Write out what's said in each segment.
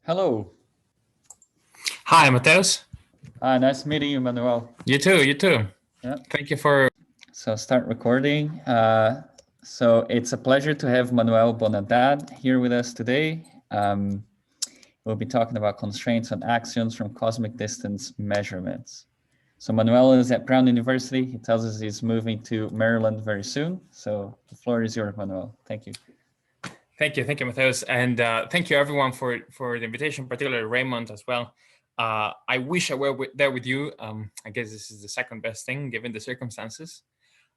Hello. Hi, Mateus. Nice meeting you, Manuel. You too, you too. Yeah. Thank you for... So start recording. So it's a pleasure to have Manuel Buen-Abad here with us today. We'll be talking about constraints on axions from cosmic distance measurements. So Manuel is at Brown University. He tells us he's moving to Maryland very soon. So the floor is yours, Manuel. Thank you. Thank you, Mateus. And thank you everyone for the invitation, particularly Raymond as well. I wish I were there with you. I guess this is the second best thing given the circumstances.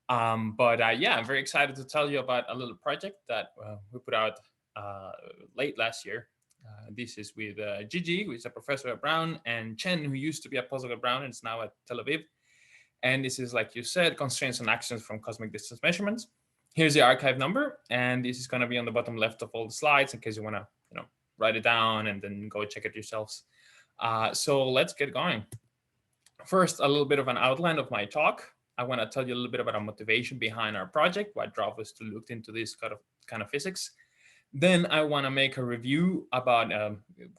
But yeah, I'm very excited to tell you about a little project that we put out late last year. This is with Gigi, who is a professor at Brown, and Chen, who used to be a postdoc at Brown and is now at Tel Aviv. And this is, like you said, constraints on axions from cosmic distance measurements. Here's the archive number, and this is going to be on the bottom left of all the slides in case you want to, write it down and then go check it yourselves. So let's get going. First, a little bit of an outline of my talk. I want to tell you a little bit about our motivation behind our project, what drove us to look into this kind of physics. Then I want to make a review about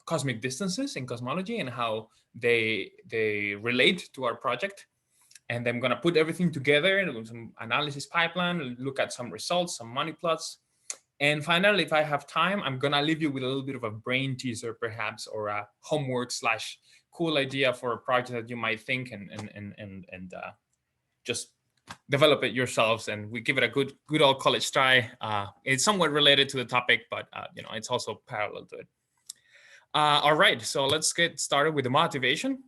cosmic distances in cosmology and how they relate to our project. And then I'm going to put everything together in some analysis pipeline, look at some results, some money plots. And finally, if I have time, I'm going to leave you with a little bit of a brain teaser, perhaps, or a homework / cool idea for a project that you might think and just develop it yourselves. And we give it a good old college try. It's somewhat related to the topic, but it's also parallel to it. All right, so let's get started with the motivation.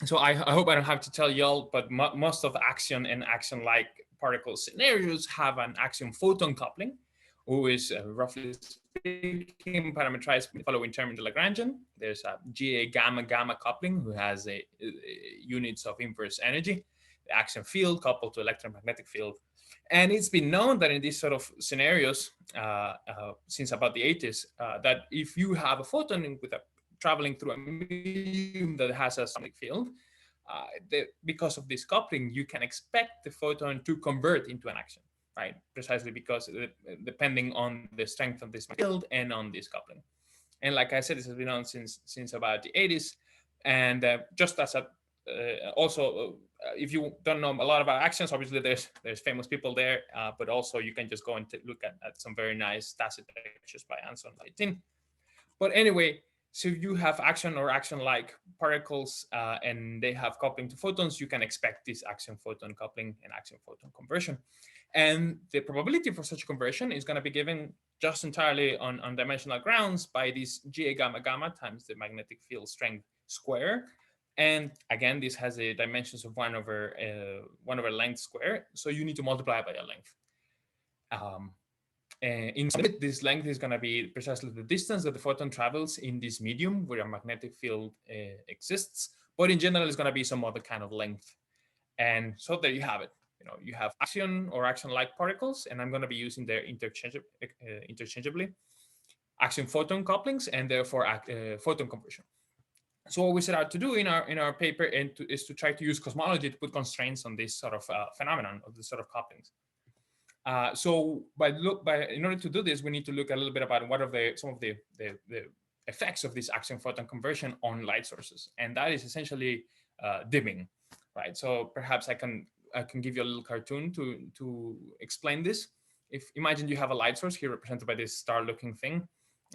So I hope I don't have to tell y'all, but most of axion and axion-like particle scenarios have an axion-photon coupling, who is roughly speaking parameterized with the following term in the Lagrangian. There's a GA gamma coupling, who has units of inverse energy, the axion field coupled to electromagnetic field. And it's been known that in these sort of scenarios, since about the 80s, that if you have a photon with a traveling through a medium that has a sonic field, because of this coupling, you can expect the photon to convert into an axion, right? Precisely because depending on the strength of this field and on this coupling. And like I said, this has been known since about the 80s. And just as a also, if you don't know a lot about axions, obviously there's famous people there, but also you can just go and look at some very nice tacit lectures by Anson 18. But anyway, so you have axion or axion-like particles, and they have coupling to photons. You can expect this axion-photon coupling and axion-photon conversion. And the probability for such conversion is going to be given just entirely on dimensional grounds by this GA gamma times the magnetic field strength square. And again, this has the dimensions of 1 over length square. So you need to multiply by a length. In this length is going to be precisely the distance that the photon travels in this medium where a magnetic field exists. But in general, it's going to be some other kind of length. And so there you have it. You have axion or axion-like particles, and I'm going to be using their interchangeably axion-photon couplings and therefore photon conversion. So what we set out to do in our paper is to try to use cosmology to put constraints on this sort of phenomenon of this sort of couplings. So in order to do this, we need to look a little bit about what are some of the effects of this axion-photon conversion on light sources, and that is essentially dimming, right? So perhaps I can give you a little cartoon to explain this. Imagine you have a light source here represented by this star-looking thing,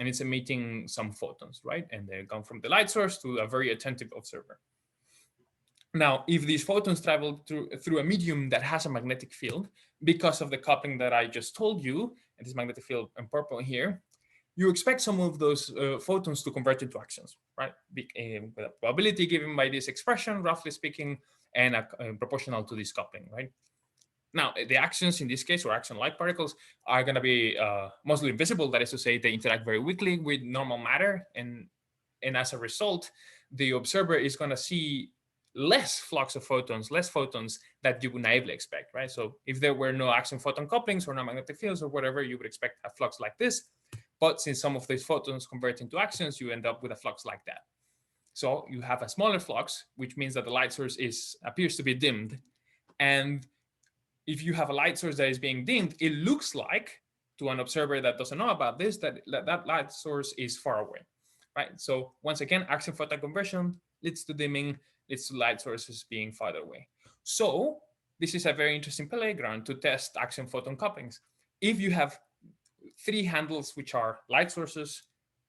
and it's emitting some photons, right? And they come from the light source to a very attentive observer. Now, if these photons travel through a medium that has a magnetic field, because of the coupling that I just told you, and this magnetic field in purple here, you expect some of those photons to convert into axions, right? With a probability given by this expression, roughly speaking, and proportional to this coupling, right? Now, the axions in this case, or axion-like particles, are going to be mostly invisible. That is to say, they interact very weakly with normal matter, and as a result, the observer is going to see less flux of photons, less photons that you would naively expect, right? So if there were no axion-photon couplings or no magnetic fields or whatever, you would expect a flux like this. But since some of these photons convert into axions, you end up with a flux like that. So you have a smaller flux, which means that the light source appears to be dimmed. And if you have a light source that is being dimmed, it looks like, to an observer that doesn't know about this, that light source is far away, right? So once again, axion photon conversion leads to dimming, leads to light sources being farther away. So this is a very interesting playground to test axion photon couplings. If you have three handles, which are light sources,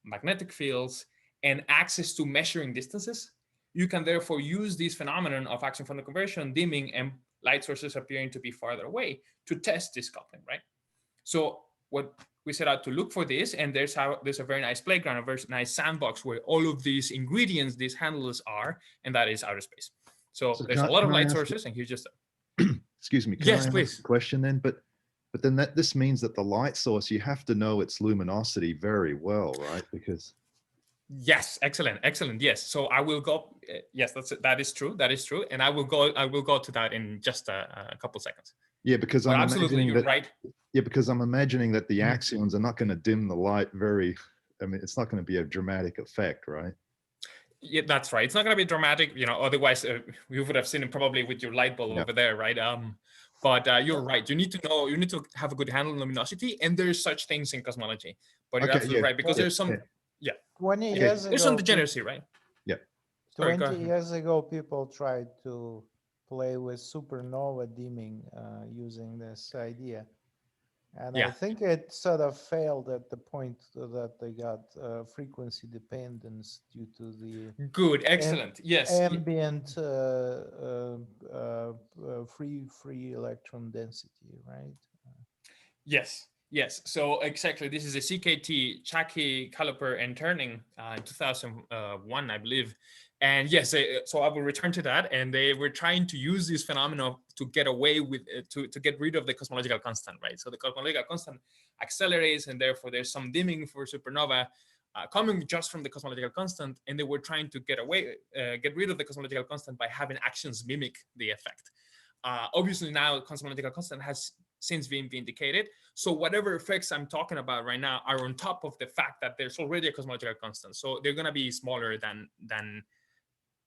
magnetic fields, and access to measuring distances, you can therefore use this phenomenon of axion photon conversion, dimming, and light sources appearing to be farther away to test this coupling, right? So what we set out to look for this, and there's a very nice playground, a very nice sandbox where all of these ingredients, these handles are, and that is outer space. So there's a lot of light sources, and here's just excuse me. Yes, please. Question then, but then this means that the light source, you have to know its luminosity very well, right? Because yes, excellent. Yes. So I will go. Yes, that is true, and I will go to that in just a couple seconds. Yeah, because I'm absolutely, you're right. Yeah, because I'm imagining that the axions are not going to dim the light very. I mean, it's not going to be a dramatic effect, right? Yeah, that's right. It's not going to be dramatic, otherwise you would have seen it probably with your light bulb over there, right? But you're right. You need to have a good handle on luminosity, and there's such things in cosmology. But you're absolutely right, because there's some, 20 years ago, there's some degeneracy, right? Yeah. 20 years ago, people tried to play with supernova dimming using this idea. And I think it sort of failed at the point that they got frequency dependence due to the excellent, yes, ambient free electron density, right? Yes. So exactly, this is a CKT, Chaki, caliper, and turning in 2001, I believe. And yes, so I will return to that. And they were trying to use this phenomenon to get away with, to get rid of the cosmological constant, right? So the cosmological constant accelerates, and therefore there's some dimming for supernova coming just from the cosmological constant. And they were trying to get rid of the cosmological constant by having actions mimic the effect. Obviously now cosmological constant has since been vindicated. So whatever effects I'm talking about right now are on top of the fact that there's already a cosmological constant. So they're going to be smaller than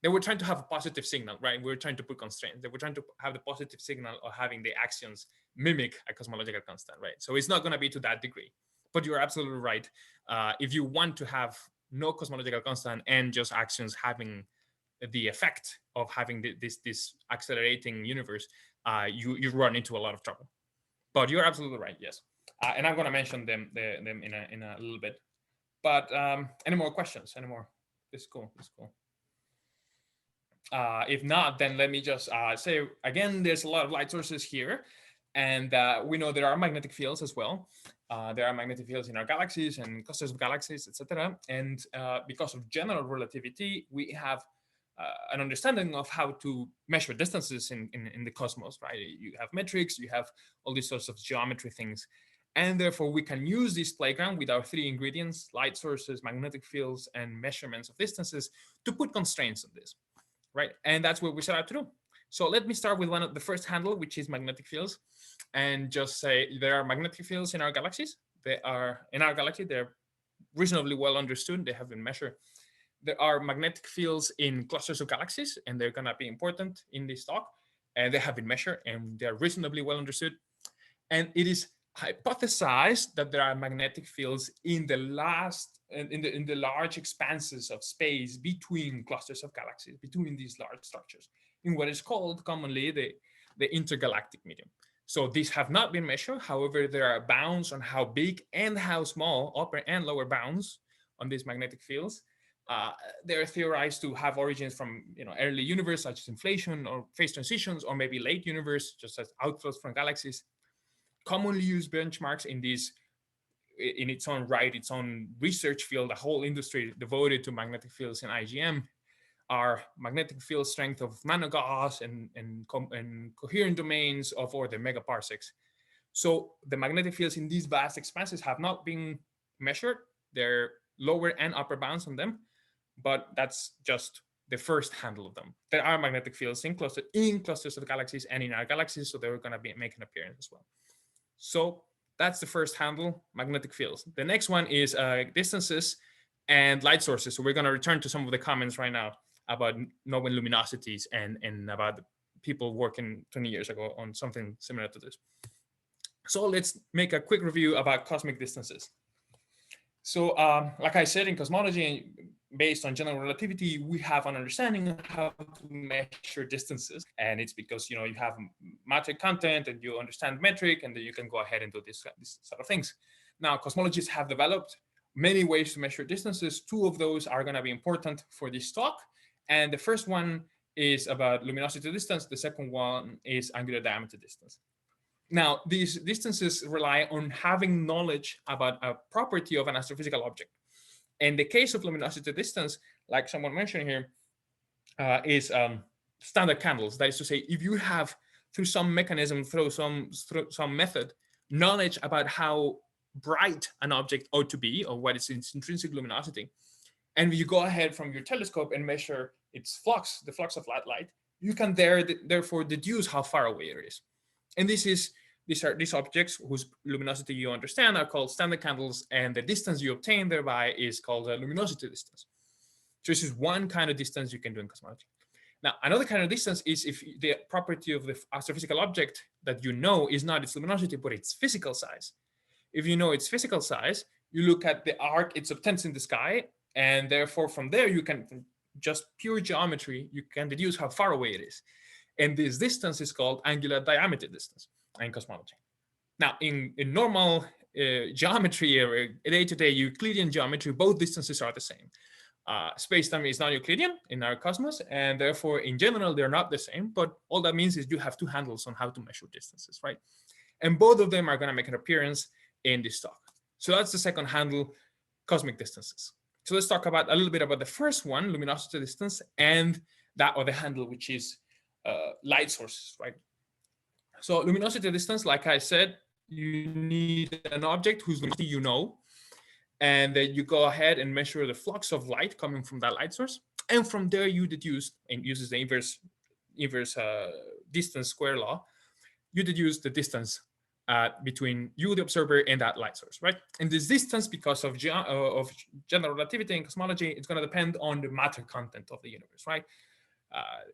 they were trying to have a positive signal, right? We were trying to put constraints. They were trying to have the positive signal of having the axions mimic a cosmological constant, right? So it's not going to be to that degree. But you're absolutely right. If you want to have no cosmological constant and just axions having the effect of having this accelerating universe, you run into a lot of trouble. But you're absolutely right, yes. And I'm going to mention them in a little bit. But any more questions? Any more? This is cool. If not, then let me just say again, there's a lot of light sources here. And we know there are magnetic fields as well. There are magnetic fields in our galaxies and clusters of galaxies, etc. And because of general relativity, we have an understanding of how to measure distances in the cosmos, right? You have metrics, you have all these sorts of geometry things. And therefore, we can use this playground with our three ingredients, light sources, magnetic fields, and measurements of distances to put constraints on this, right? And that's what we set out to do. So let me start with one of the first handle, which is magnetic fields, and just say there are magnetic fields in our galaxies. They're reasonably well understood. They have been measured. There are magnetic fields in clusters of galaxies, and they're going to be important in this talk. And they have been measured, and they're reasonably well understood. And it is hypothesized that there are magnetic fields in the large expanses of space between clusters of galaxies, between these large structures, in what is called commonly the intergalactic medium. So these have not been measured. However, there are bounds on how big and how small, upper and lower bounds on these magnetic fields. They're theorized to have origins from early universe, such as inflation or phase transitions, or maybe late universe, just as outflows from galaxies. Commonly used benchmarks in its own right, its own research field, a whole industry devoted to magnetic fields in IGM, are magnetic field strength of nanogauss and coherent domains of order megaparsecs. So the magnetic fields in these vast expanses have not been measured. There are lower and upper bounds on them, but that's just the first handle of them. There are magnetic fields in clusters of galaxies and in our galaxies, so they're going to be making an appearance as well. So that's the first handle, magnetic fields. The next one is distances and light sources. So we're going to return to some of the comments right now about knowing luminosities and about people working 20 years ago on something similar to this. So let's make a quick review about cosmic distances. So like I said, in cosmology, based on general relativity, we have an understanding of how to measure distances. And it's because, you have matter content and you understand metric, and then you can go ahead and do this sort of things. Now, cosmologists have developed many ways to measure distances. Two of those are going to be important for this talk. And the first one is about luminosity distance. The second one is angular diameter distance. Now, these distances rely on having knowledge about a property of an astrophysical object. In the case of luminosity distance, like someone mentioned here, is standard candles. That is to say, if you have, through some mechanism, through some method, knowledge about how bright an object ought to be, or what is its intrinsic luminosity, and you go ahead from your telescope and measure its flux, the flux of light, you can therefore deduce how far away it is. And these objects whose luminosity you understand are called standard candles, and the distance you obtain thereby is called a luminosity distance. So this is one kind of distance you can do in cosmology. Now, another kind of distance is if the property of the astrophysical object that you know is not its luminosity, but its physical size. If you know its physical size, you look at the arc it subtends in the sky, and therefore from there you can, from just pure geometry, you can deduce how far away it is. And this distance is called angular diameter distance in cosmology. Now, in normal geometry or day-to-day Euclidean geometry, both distances are the same. Space-time is non-Euclidean in our cosmos, and therefore, in general, they're not the same. But all that means is you have two handles on how to measure distances, right? And both of them are going to make an appearance in this talk. So that's the second handle, cosmic distances. So let's talk about a little bit about the first one, luminosity distance, and that other handle, which is light sources, right? So luminosity distance, like I said, you need an object whose luminosity you know, and then you go ahead and measure the flux of light coming from that light source, and from there you deduce, and uses the inverse distance square law, you deduce the distance between you, the observer, and that light source, right? And this distance, because of general relativity in cosmology, it's going to depend on the matter content of the universe, right?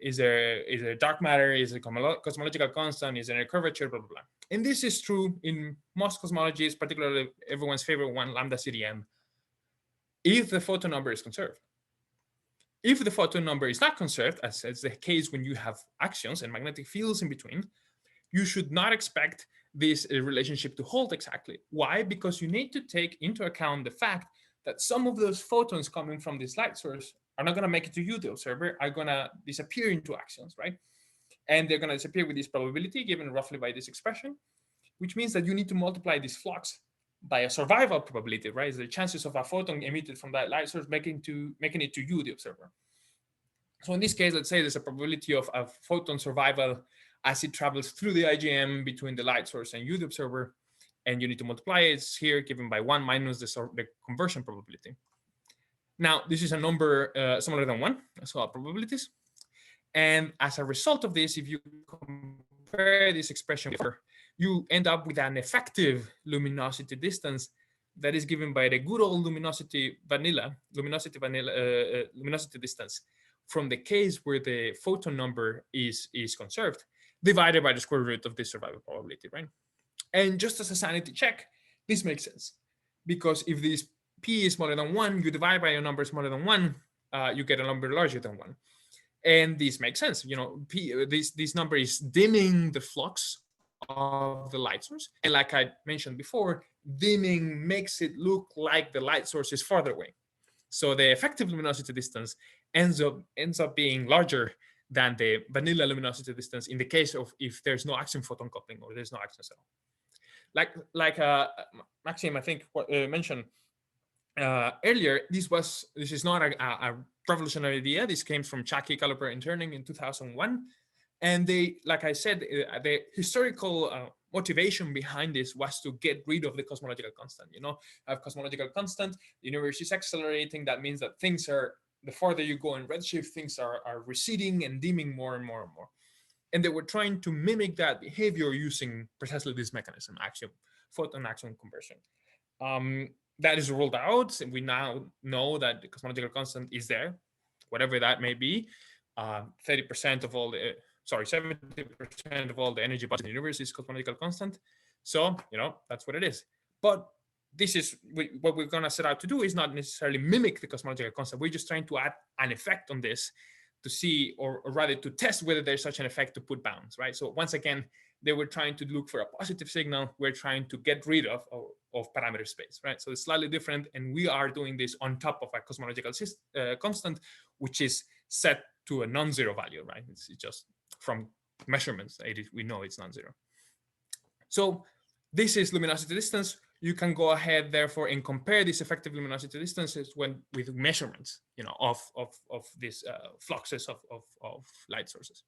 Is there dark matter? Is it cosmological constant? Is there a curvature? Blah, blah, blah. And this is true in most cosmologies, particularly everyone's favorite one, lambda CDM, if the photon number is conserved. If the photon number is not conserved, as is the case when you have axions and magnetic fields in between, you should not expect this relationship to hold exactly. Why? Because you need to take into account the fact that some of those photons coming from this light source are not going to make it to you, the observer, are going to disappear into axions, right? And they're going to disappear with this probability given roughly by this expression, which means that you need to multiply this flux by a survival probability, right? It's the chances of a photon emitted from that light source making it to you, the observer. So in this case, let's say there's a probability of a photon survival as it travels through the IGM between the light source and you, the observer, and you need to multiply it. It's here given by 1 minus the conversion probability. Now, this is a number smaller than 1, so probabilities. And as a result of this, if you compare this expression, you end up with an effective luminosity distance that is given by the good old luminosity distance from the case where the photon number is conserved, divided by the square root of the survival probability, right? And just as a sanity check, this makes sense. Because if this P is smaller than 1, you divide by a number smaller than 1, you get a number larger than 1. And this makes sense. You know, this number is dimming the flux of the light source. And like I mentioned before, dimming makes it look like the light source is farther away. So the effective luminosity distance ends up being larger than the vanilla luminosity distance in the case of if there's no axiom photon coupling or there's no axions at all. Like Maxime, I think, mentioned earlier, this is not a revolutionary idea. This came from Chaki, Caliper, and Turning in 2001. And they, like I said, the historical motivation behind this was to get rid of the cosmological constant. You know, have cosmological constant, the universe is accelerating. That means that things are, the farther you go in redshift, things are receding and dimming more and more and more. And they were trying to mimic that behavior using precisely this mechanism, Axiom, photon-axion conversion. That is ruled out, and we now know that the cosmological constant is there, whatever that may be. 70% of all the energy budget in the universe is cosmological constant. So, you know, that's what it is. But this is what we're going to set out to do is not necessarily mimic the cosmological constant. We're just trying to add an effect on this to see, or rather to test whether there's such an effect to put bounds, right? So once again, they were trying to look for a positive signal. We're trying to get rid of parameter space, right? So it's slightly different, and we are doing this on top of a cosmological constant, which is set to a non-zero value, right? It's just from measurements, we know it's non-zero. So this is luminosity distance. You can go ahead, therefore, and compare these effective luminosity distances with measurements, of these fluxes of light sources.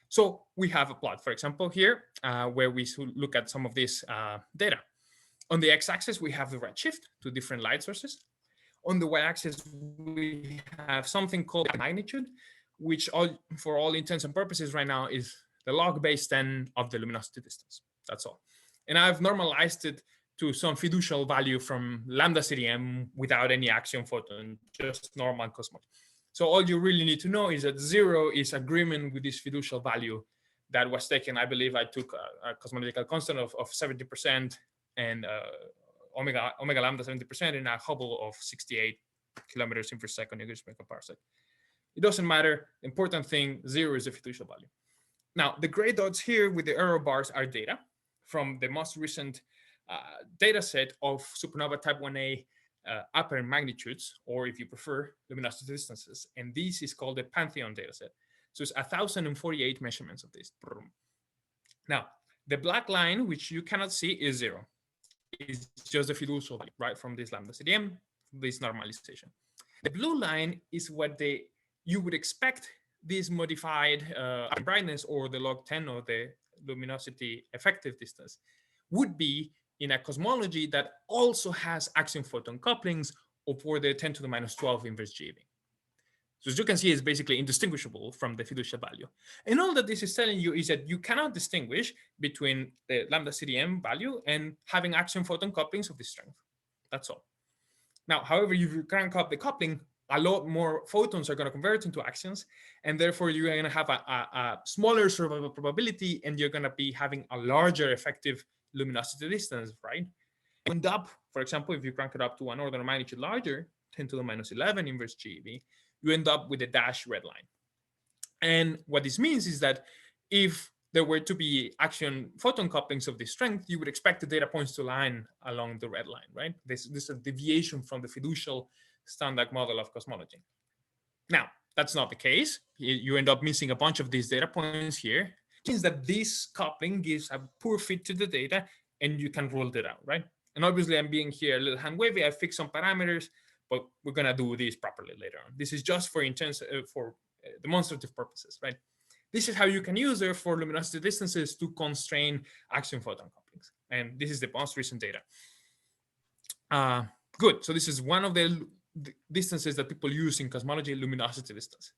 So we have a plot, for example, here, where we look at some of this data. On the x-axis, we have the redshift to different light sources. On the y-axis, we have something called magnitude, which for all intents and purposes right now is the log base 10 of the luminosity distance. That's all. And I've normalized it to some fiducial value from lambda CDM without any axiom photon, just normal cosmology. So all you really need to know is that 0 is agreement with this fiducial value that was taken. I believe I took a cosmological constant of 70% and omega lambda 70% in a Hubble of 68 kilometers per second English megaparsec. It doesn't matter. The important thing, 0 is the fiducial value. Now, the gray dots here with the error bars are data from the most recent data set of supernova type 1a apparent magnitudes, or if you prefer, luminosity distances. And this is called the Pantheon data set. So it's 1,048 measurements of this. Now, the black line, which you cannot see, is 0. It's just the fiducial value, right, from this lambda CDM, this normalization. The blue line is what you would expect this modified brightness, or the log 10 of the luminosity effective distance, would be in a cosmology that also has axiom photon couplings for the 10 to the minus 12 inverse GeV. So as you can see, it's basically indistinguishable from the fiducial value. And all that this is telling you is that you cannot distinguish between the lambda CDM value and having axiom photon couplings of this strength. That's all. Now, however, if you crank up the coupling, a lot more photons are going to convert into axions, and therefore you're going to have a smaller survival probability, and you're going to be having a larger effective luminosity distance, right? You end up, for example, if you crank it up to an order of magnitude larger, 10 to the minus 11 inverse GeV, you end up with a dashed red line. And what this means is that if there were to be axion photon couplings of this strength, you would expect the data points to line along the red line, right? This is a deviation from the fiducial standard model of cosmology. Now, that's not the case. You end up missing a bunch of these data points here. It means that this coupling gives a poor fit to the data, and you can rule it out, right? And obviously, I'm being here a little hand wavy. I fixed some parameters, but we're going to do this properly later on. This is just for demonstrative purposes, right? This is how you can use, therefore, luminosity distances to constrain axiom photon couplings. And this is the most recent data. Good. So this is one of the distances that people use in cosmology, luminosity distance.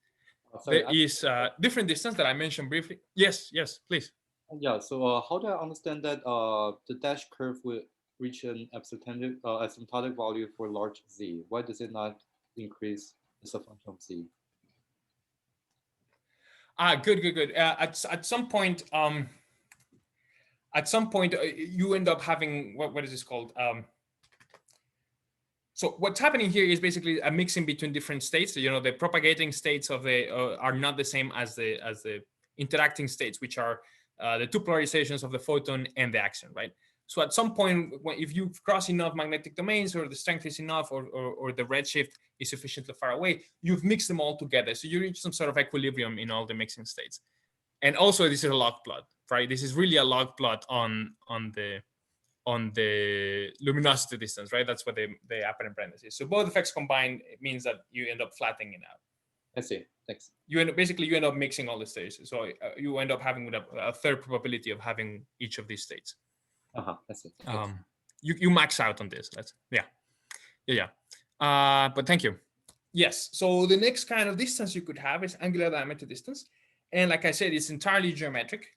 There is a different distance that I mentioned briefly. Yes, please. Yeah, so how do I understand that the dash curve will reach an asymptotic value for large z? Why does it not increase as a function of z? Good. At some point, you end up having what is this called? So what's happening here is basically a mixing between different states. So, the propagating states of the are not the same as the interacting states, which are the two polarizations of the photon and the axion, right? So at some point, if you cross enough magnetic domains, or the strength is enough, or the redshift is sufficiently far away, you've mixed them all together. So you reach some sort of equilibrium in all the mixing states. And also, this is a log plot, right? This is really a log plot on the luminosity distance, right? That's what the apparent brightness is. So both effects combined, it means that you end up flattening it out. I see. Thanks. You end up mixing all the states. So you end up having a third probability of having each of these states. I see. You max out on this. But thank you. Yes. So the next kind of distance you could have is angular diameter distance, and like I said, it's entirely geometric.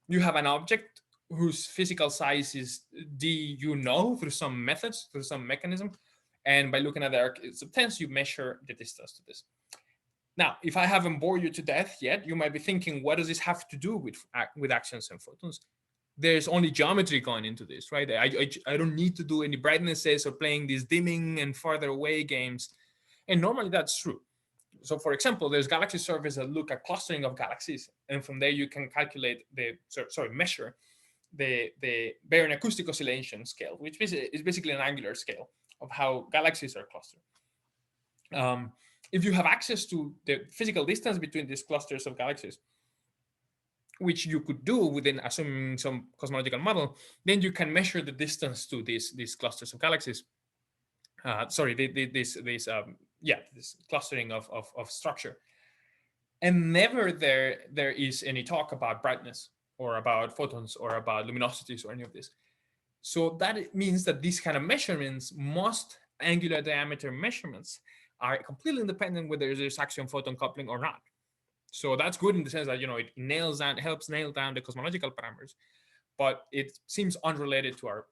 You have an object whose physical size is d, through some methods, through some mechanism, and by looking at the arc subtends, you measure the distance to this. Now, if I haven't bored you to death yet, you might be thinking, what does this have to do with axions and photons? there's only geometry going into this, right? I don't need to do any brightnesses or playing these dimming and farther away games. And normally that's true. So for example, there's galaxy surveys that look at clustering of galaxies. And from there you can calculate measure the baryon acoustic oscillation scale, which is basically an angular scale of how galaxies are clustered. If you have access to the physical distance between these clusters of galaxies, which you could do within assuming some cosmological model, then you can measure the distance to these clusters of galaxies. This clustering of structure. And never there is any talk about brightness or about photons or about luminosities or any of this. So that means that these kind of measurements, most angular diameter measurements, are completely independent whether there's axion photon coupling or not. So that's good in the sense that it helps nail down the cosmological parameters, but it seems unrelated to our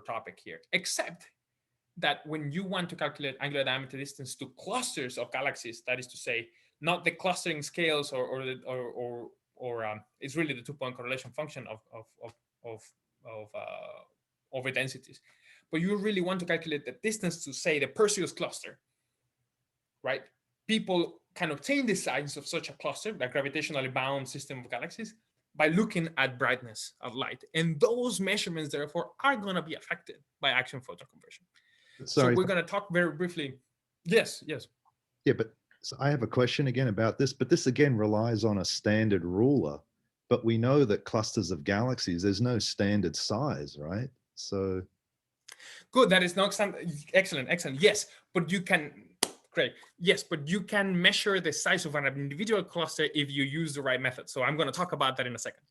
topic here, except that when you want to calculate angular diameter distance to clusters of galaxies, that is to say, not the clustering scales or it's really the 2-point correlation function over densities, but you really want to calculate the distance to, say, the Perseus cluster, right? People can obtain the size of such a cluster, the gravitationally bound system of galaxies, by looking at brightness of light. And those measurements, therefore, are going to be affected by axion photon conversion. Sorry. So we're going to talk very briefly. Yes. Yeah, but so I have a question again about this, but this again relies on a standard ruler. But we know that clusters of galaxies, there's no standard size, right? So good. That is no standard. Excellent. Yes, but you can. Great. Yes, but you can measure the size of an individual cluster if you use the right method. So I'm going to talk about that in a second.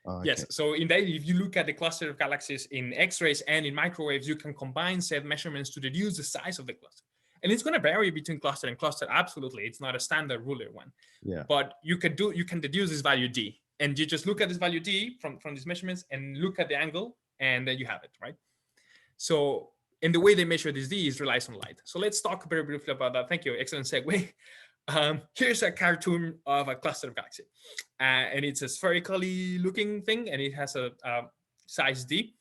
Okay. Yes. So if you look at the cluster of galaxies in X-rays and in microwaves, you can combine said measurements to deduce the size of the cluster. And it's going to vary between cluster and cluster. Absolutely. It's not a standard ruler one. Yeah. But you can deduce this value D. And you just look at this value D from these measurements and look at the angle, and then you have it, right? So, and the way they measure this D relies on light. So let's talk very briefly about that. Thank you. Excellent segue. Here's a cartoon of a cluster of galaxies. And it's a spherically looking thing, and it has a size D.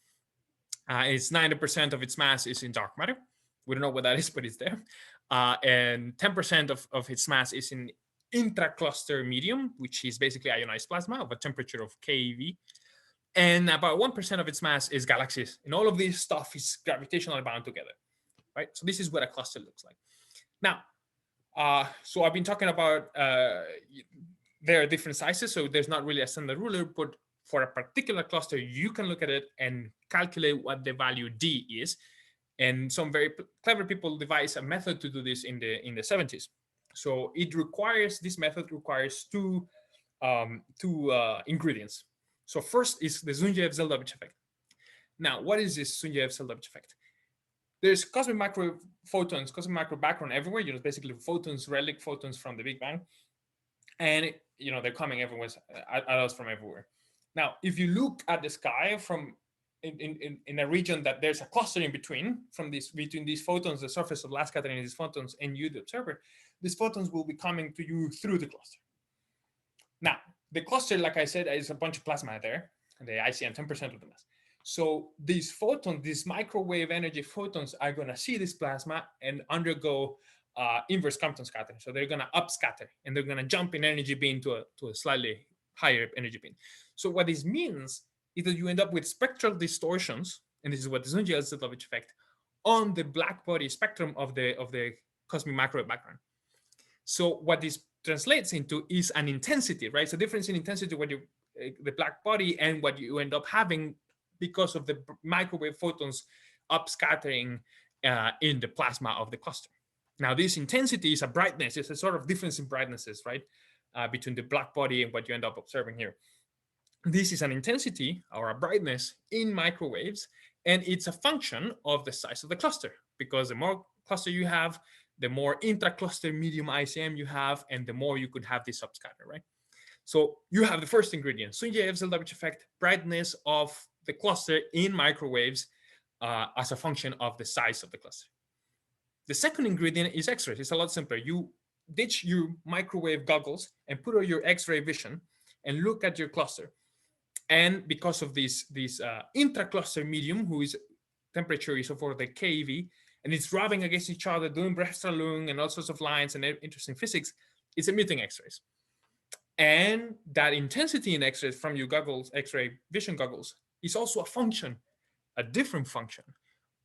It's 90% of its mass is in dark matter. We don't know what that is, but it's there. And 10% of its mass is in intracluster medium, which is basically ionized plasma of a temperature of keV. And about 1% of its mass is galaxies. And all of this stuff is gravitationally bound together, right? So this is what a cluster looks like. Now, so I've been talking about there are different sizes, so there's not really a standard ruler, but for a particular cluster, you can look at it and calculate what the value D is. And some very clever people devised a method to do this in the 70s. So this method requires two ingredients. So first is the Sunyaev-Zeldovich effect. Now, what is this Sunyaev-Zeldovich effect? There's cosmic microwave photons, cosmic micro background everywhere. Basically photons, relic photons from the Big Bang, and they're coming everywhere at us from everywhere. Now, if you look at the sky from in a region that there's a cluster in between these photons, the surface of last scattering these photons, and you, the observer, these photons will be coming to you through the cluster. Now, the cluster, like I said, is a bunch of plasma there, and the ICM 10% of the mass. So these photons, these microwave energy photons, are going to see this plasma and undergo inverse Compton scattering. So they're going to upscatter, and they're going to jump in energy beam to a slightly higher energy beam. So what this means is that you end up with spectral distortions, and this is what the Sunyaev-Zeldovich effect, on the black body spectrum of the cosmic microwave background. So what this translates into is an intensity, right? So difference in intensity when the black body and what you end up having because of the microwave photons upscattering in the plasma of the cluster. Now, this intensity is a brightness. It's a sort of difference in brightnesses, right? Between the black body and what you end up observing here. This is an intensity or a brightness in microwaves, and it's a function of the size of the cluster, because the more cluster you have, the more intracluster medium ICM you have, and the more you could have this upscatter, right? So you have the first ingredient, Sunyaev-Zeldovich effect, brightness of the cluster in microwaves as a function of the size of the cluster. The second ingredient is X-rays. It's a lot simpler. You ditch your microwave goggles and put on your X-ray vision and look at your cluster. And because of this intra-cluster medium, who is temperature is over the keV, and it's rubbing against each other, doing Bremsstrahlung and all sorts of lines and interesting physics, it's emitting X-rays. And that intensity in X-rays from your goggles, X-ray vision goggles, is also a function, a different function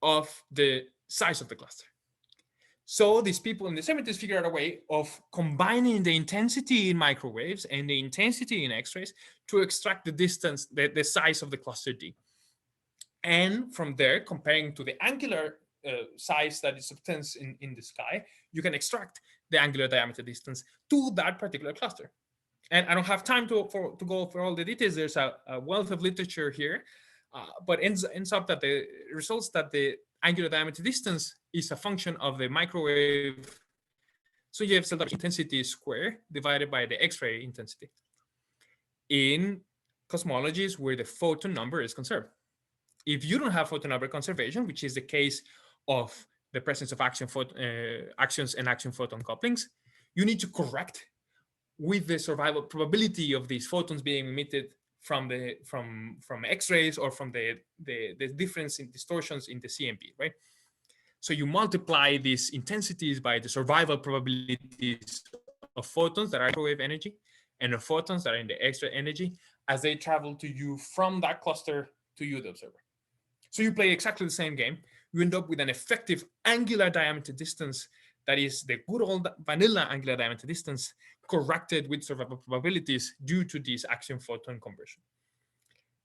of the size of the cluster. So these people in the 70s figured out a way of combining the intensity in microwaves and the intensity in X-rays to extract the distance, the size of the cluster D. And from there, comparing to the angular size that is obtained in the sky, you can extract the angular diameter distance to that particular cluster. And I don't have time to go over all the details. There's a wealth of literature here, but ends up that the results that the angular diameter distance is a function of the microwave. So you have cell intensity square divided by the X-ray intensity. In cosmologies where the photon number is conserved. If you don't have photon number conservation, which is the case of the presence of axions and axion photon couplings, you need to correct with the survival probability of these photons being emitted from X-rays or from the difference in distortions in the CMB, right? So you multiply these intensities by the survival probabilities of photons that are microwave energy and of photons that are in the X-ray energy as they travel to you from that cluster to you, the observer. So you play exactly the same game. You end up with an effective angular diameter distance that is the good old vanilla angular diameter distance corrected with survival probabilities due to this axion photon conversion.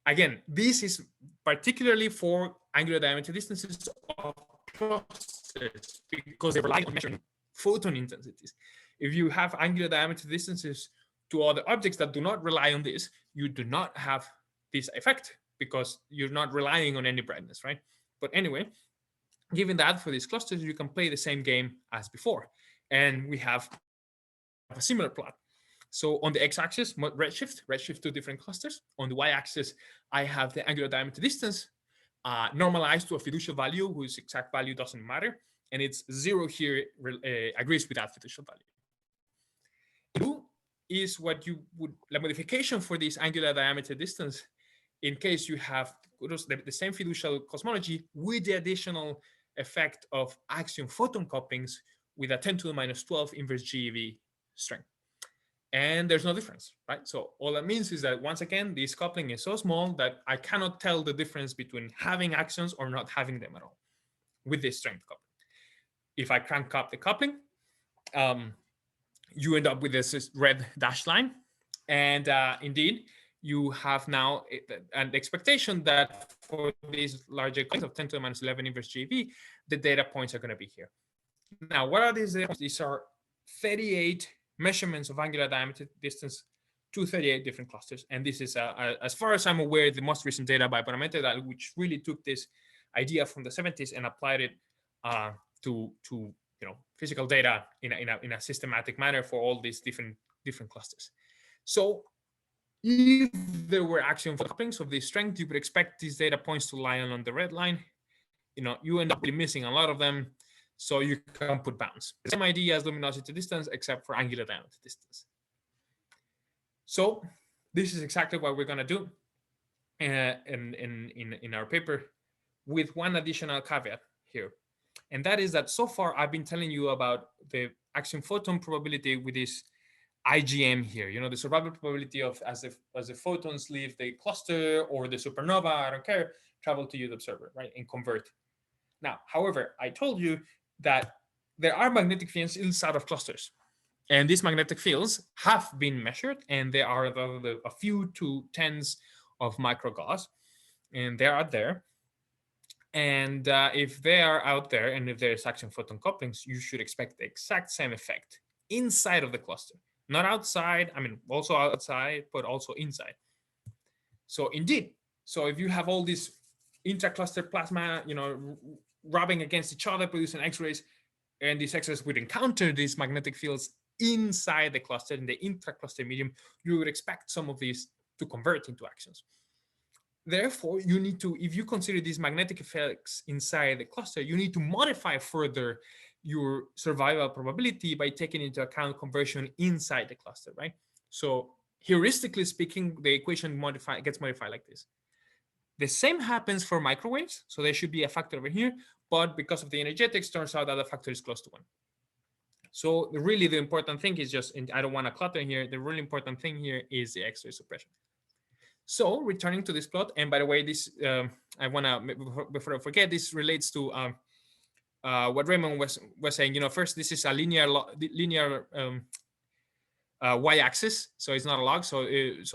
Again, this is particularly for angular diameter distances of clusters because they rely on measuring photon intensities. If you have angular diameter distances to other objects that do not rely on this, you do not have this effect because you're not relying on any brightness, right? But anyway, given that for these clusters, you can play the same game as before. And we have a similar plot. So on the x-axis, redshift to different clusters. On the y-axis, I have the angular diameter distance normalized to a fiducial value whose exact value doesn't matter. And it's 0 here agrees with that fiducial value. Blue is what you would, the modification for this angular diameter distance in case you have the same fiducial cosmology with the additional effect of axion photon couplings with a 10 to the minus 12 inverse GeV strength. And there's no difference, right? So all that means is that once again, this coupling is so small that I cannot tell the difference between having axions or not having them at all with this strength coupling. If I crank up the coupling, you end up with this red dashed line. And indeed, you have now an expectation that for these larger couplings of 10 to the minus 11 inverse GeV, the data points are going to be here. Now, what are these data points? These are 38 measurements of angular diameter distance to 38 different clusters. And this is, as far as I'm aware, the most recent data by Bonaventure, which really took this idea from the 70s and applied it to physical data in a systematic manner for all these different clusters. So if there were axion couplings of this strength, you would expect these data points to lie along the red line. You end up missing a lot of them. So you can put bounds. The same idea as luminosity distance, except for angular diameter distance. So this is exactly what we're going to do in our paper, with one additional caveat here. And that is that so far I've been telling you about the axion photon probability with this IgM here, the survival probability of as the photons leave the cluster or the supernova, I don't care, travel to you, the observer, right, and convert. Now, however, I told you that there are magnetic fields inside of clusters. And these magnetic fields have been measured, and they are a few to tens of microgauss, and they are out there. And if they are out there, and if there's axion photon couplings, you should expect the exact same effect inside of the cluster. Not outside, also outside, but also inside. So indeed, so if you have all this intra-cluster plasma, rubbing against each other, producing X-rays, and these X-rays would encounter these magnetic fields inside the cluster, in the intra-cluster medium, you would expect some of these to convert into axions. Therefore, you need to, if you consider these magnetic effects inside the cluster, you need to modify further your survival probability by taking into account conversion inside the cluster, right? So heuristically speaking, the equation gets modified like this. The same happens for microwaves. So there should be a factor over here, but because of the energetics, turns out that the factor is close to 1. So really the important thing is just, and I don't want to clutter here, the really important thing here is the X-ray suppression. So returning to this plot, and by the way, this, I want to, before I forget, this relates to what Raymond was saying. You know, first, this is a linear y-axis, so it's not a log. So it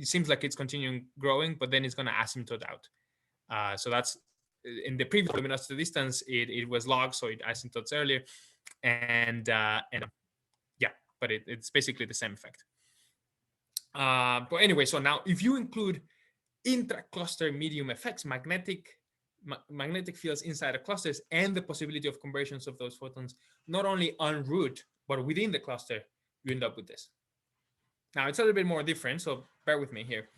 seems like it's continuing growing, but then it's going to asymptote out. So that's in the previous luminosity distance, it was log, so it asymptotes earlier, and yeah, but it's basically the same effect. But anyway, so now if you include intra-cluster medium effects, magnetic fields inside the clusters, and the possibility of conversions of those photons, not only en route, but within the cluster, you end up with this. Now, it's a little bit more different, so bear with me here.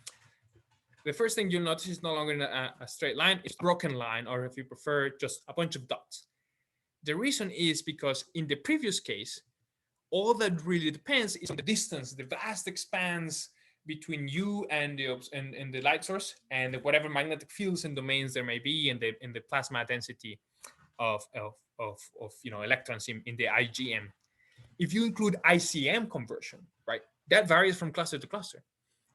The first thing you'll notice is no longer a straight line, it's a broken line, or if you prefer, just a bunch of dots. The reason is because in the previous case, all that really depends is on the distance, the vast expanse between you and the light source, and whatever magnetic fields and domains there may be in the plasma density of electrons in the IgM. If you include ICM conversion, right, that varies from cluster to cluster.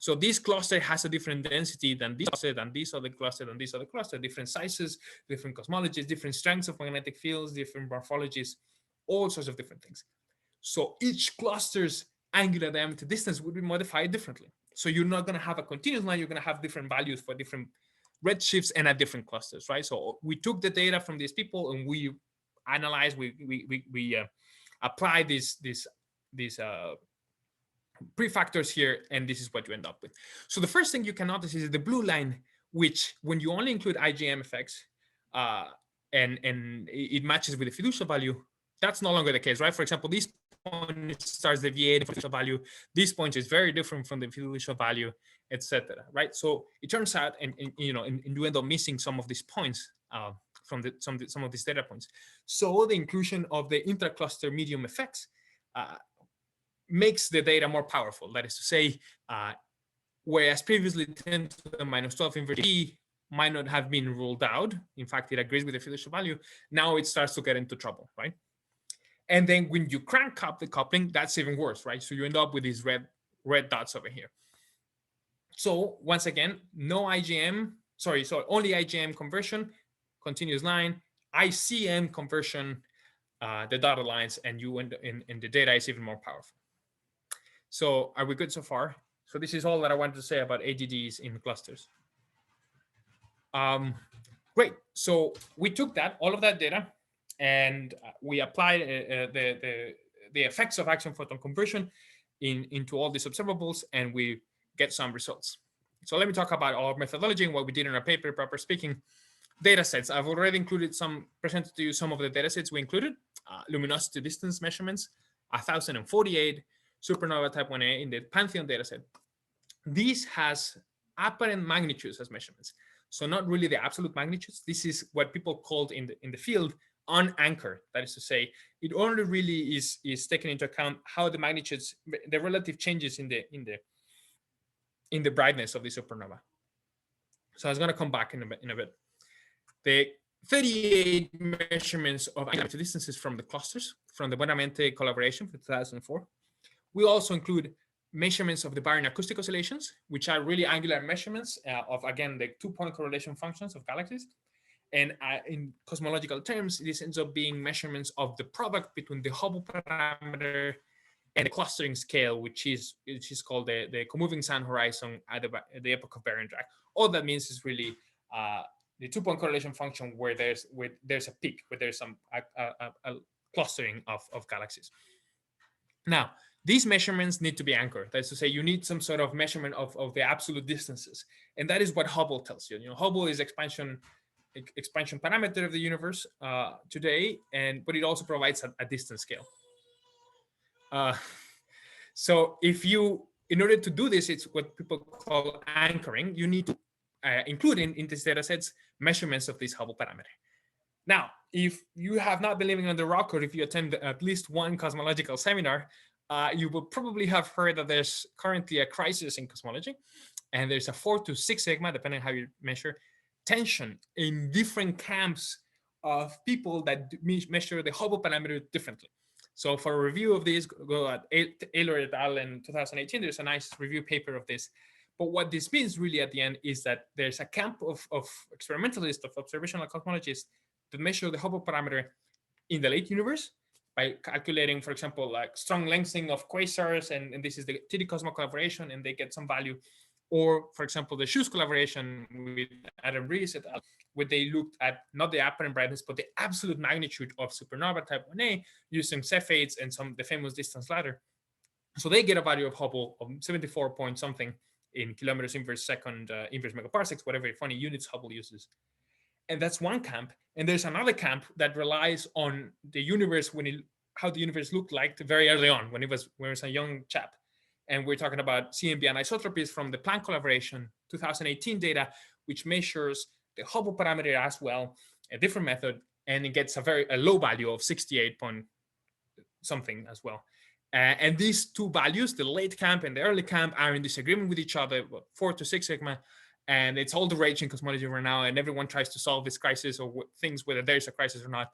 So this cluster has a different density than this cluster, than this other cluster, than this other cluster, different sizes, different cosmologies, different strengths of magnetic fields, different morphologies, all sorts of different things. So each cluster's angular diameter distance would be modified differently. So you're not going to have a continuous line, you're going to have different values for different redshifts and at different clusters, right? So we took the data from these people and we analyzed, we applied these prefactors here, and this is what you end up with. So the first thing you can notice is the blue line, which when you only include IgM effects and it matches with the fiducial value, that's no longer the case, right? For example, this point starts deviating from the fiducial value. This point is very different from the fiducial value, etc. Right? So it turns out, and you end up missing some of these points from some of these data points. So the inclusion of the intracluster medium effects makes the data more powerful. That is to say, whereas previously 10 to the minus 12 inverted E might not have been ruled out. In fact, it agrees with the fiducial value. Now it starts to get into trouble, right? And then when you crank up the coupling, that's even worse, right? So you end up with these red dots over here. So once again, no IgM, sorry, only IgM conversion, continuous line, ICM conversion, the dotted lines, and you end in the data is even more powerful. So are we good so far? So this is all that I wanted to say about AGDs in clusters. Great. So we took all of that data, and we applied the effects of axion photon conversion into all these observables, and we get some results. So let me talk about our methodology and what we did in our paper, proper speaking. Data sets. I've already presented to you some of the data sets we included. Luminosity distance measurements, 1048, supernova type 1a in the Pantheon dataset. This has apparent magnitudes as measurements. So not really the absolute magnitudes. This is what people called in the field unanchored. That is to say, it only really is taken into account how the magnitudes, the relative changes in the brightness of the supernova. So I was going to come back in a bit. The 38 measurements of angular distances from the clusters from the Buenamente collaboration for 2004. We also include measurements of the baryon acoustic oscillations, which are really angular measurements of, again, the 2-point correlation functions of galaxies. And in cosmological terms, this ends up being measurements of the product between the Hubble parameter and the clustering scale, which is called the comoving sun horizon at the epoch of baryon drag. All that means is really the 2-point correlation function where there's a peak, where there's some a clustering of galaxies. Now, these measurements need to be anchored. That is to say, you need some sort of measurement of the absolute distances. And that is what Hubble tells you. Hubble is expansion parameter of the universe today, but it also provides a distance scale. So in order to do this, it's what people call anchoring. You need to include in these data sets measurements of this Hubble parameter. Now, if you have not been living on the rock, or if you attend at least one cosmological seminar, you will probably have heard that there's currently a crisis in cosmology, and there's a 4 to 6 sigma, depending on how you measure, tension in different camps of people that measure the Hubble parameter differently. So for a review of this, go at Taylor et al. In 2018. There's a nice review paper of this. But what this means really at the end is that there's a camp of experimentalists, of observational cosmologists that measure the Hubble parameter in the late universe by calculating, for example, like strong lengthening of quasars, and this is the TD Cosmo collaboration, and they get some value. Or, for example, the Shoes collaboration with Adam Rees et al., where they looked at not the apparent brightness, but the absolute magnitude of supernova type 1a using Cepheids and the famous distance ladder. So they get a value of Hubble of 74 point something in kilometers inverse second, inverse megaparsecs, whatever funny units Hubble uses. And that's one camp. And there's another camp that relies on the universe how the universe looked like very early on when it was a young chap. And we're talking about CMB anisotropies from the Planck collaboration 2018 data, which measures the Hubble parameter as well, a different method, and it gets a low value of 68 point something as well. And these two values, the late camp and the early camp, are in disagreement with each other, 4 to 6 sigma, and it's all the rage in cosmology right now, and everyone tries to solve this crisis or things, whether there's a crisis or not.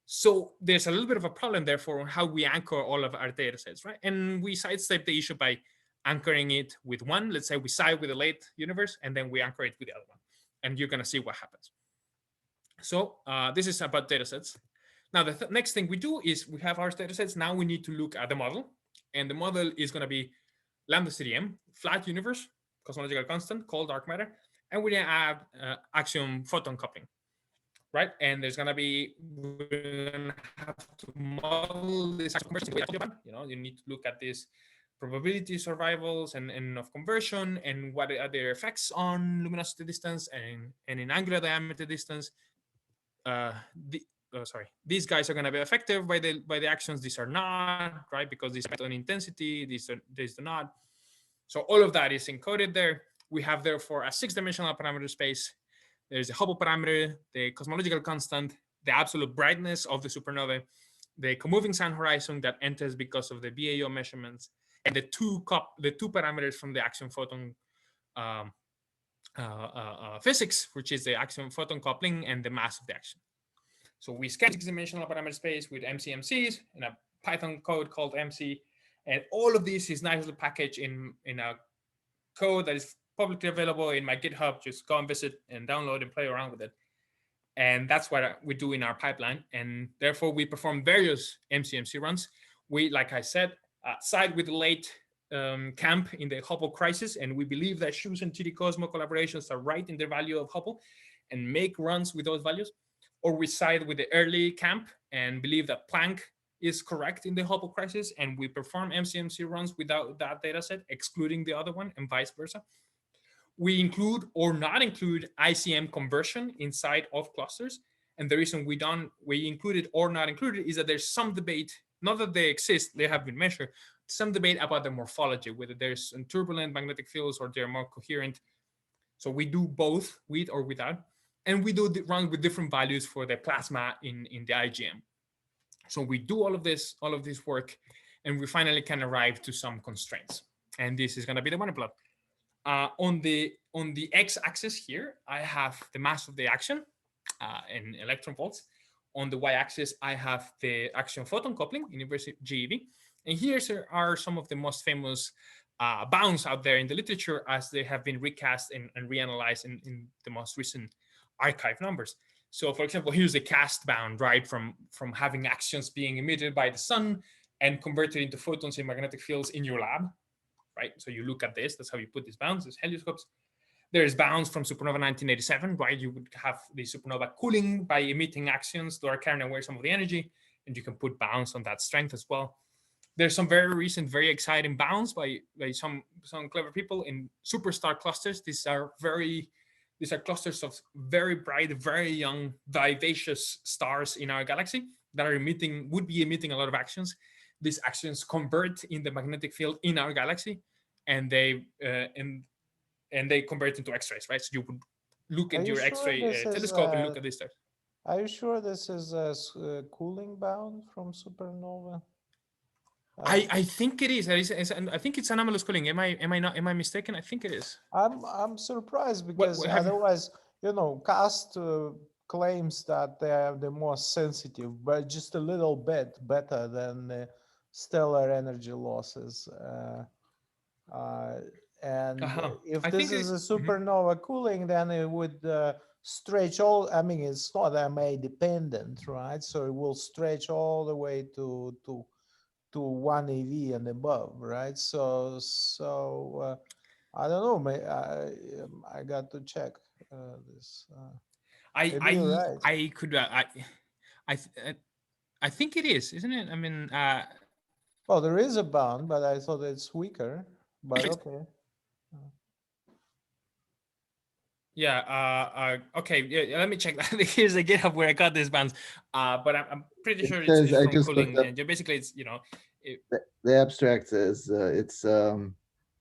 So there's a little bit of a problem, therefore, on how we anchor all of our data sets, right? And we sidestep the issue by anchoring it with one. Let's say we side with the late universe, and then we anchor it with the other one. And you're going to see what happens. So this is about data sets. Now, the next thing we do is we have our data sets. Now we need to look at the model. And the model is going to be lambda CDM, flat universe, cosmological constant, cold dark matter. And we're going to add Axiom photon coupling. Right, and we're gonna have to model this conversion. You need to look at this probability survivals and of conversion, and what are their effects on luminosity distance and in angular diameter distance. These guys are going to be affected by the Axions. These are not, right, because these affect on intensity. These do not. So all of that is encoded there. We have therefore a 6-dimensional parameter space. There's the Hubble parameter, the cosmological constant, the absolute brightness of the supernovae, the comoving sun horizon that enters because of the BAO measurements, and the two parameters from the Axiom photon physics, which is the Axiom photon coupling and the mass of the action. So we scan 6-dimensional parameter space with MCMCs in a Python code called MC, and all of this is nicely packaged in a code that is publicly available in my GitHub. Just go and visit and download and play around with it. And that's what we do in our pipeline. And therefore, we perform various MCMC runs. We, like I said, side with the late camp in the Hubble crisis. And we believe that Shoes and TD Cosmo collaborations are right in the value of Hubble and make runs with those values. Or we side with the early camp and believe that Planck is correct in the Hubble crisis. And we perform MCMC runs without that data set, excluding the other one, and vice versa. We include or not include ICM conversion inside of clusters. And the reason we included or not included is that there's some debate, not that they exist, they have been measured, some debate about the morphology, whether there's turbulent magnetic fields or they're more coherent. So we do both, with or without. And we do run with different values for the plasma in the IGM. So we do all of this work, and we finally can arrive to some constraints. And this is going to be the one plot. On the x-axis here, I have the mass of the action in electron volts. On the y-axis, I have the Axiom photon coupling in inverse GeV. And here are some of the most famous bounds out there in the literature, as they have been recast and reanalyzed in the most recent archive numbers. So, for example, here's the cast bound, right, from having Axions being emitted by the sun and converted into photons in magnetic fields in your lab. Right, so you look at this, that's how you put these bounds, these helioscopes. There's bounds from supernova 1987, right? You would have the supernova cooling by emitting Axions that are carrying away some of the energy, and you can put bounds on that strength as well. There's some very recent, very exciting bounds by some clever people in superstar clusters. These are clusters of very bright, very young, vivacious stars in our galaxy that would be emitting a lot of Axions. These Axions convert in the magnetic field in our galaxy, and they convert into X-rays, right? So you would look at your X-ray telescope and look at these stars. Are you sure this is a cooling bound from supernova? I think it is. I think it's anomalous cooling. Am I mistaken? I think it is. I'm surprised because otherwise, CAST claims that they are the most sensitive, but just a little bit better than stellar energy losses. And if this is a supernova cooling, then it would stretch all. I mean, it's not MA dependent, right? So it will stretch all the way to 1 eV and above, right? So I don't know. I got to check this. I think it is, isn't it? I mean, well, there is a bound, but I thought it's weaker. But okay. Yeah. Okay. Yeah. Let me check that. Here's the GitHub where I got these bands. But I'm pretty sure it's from cooling. And basically, it's the abstract says it's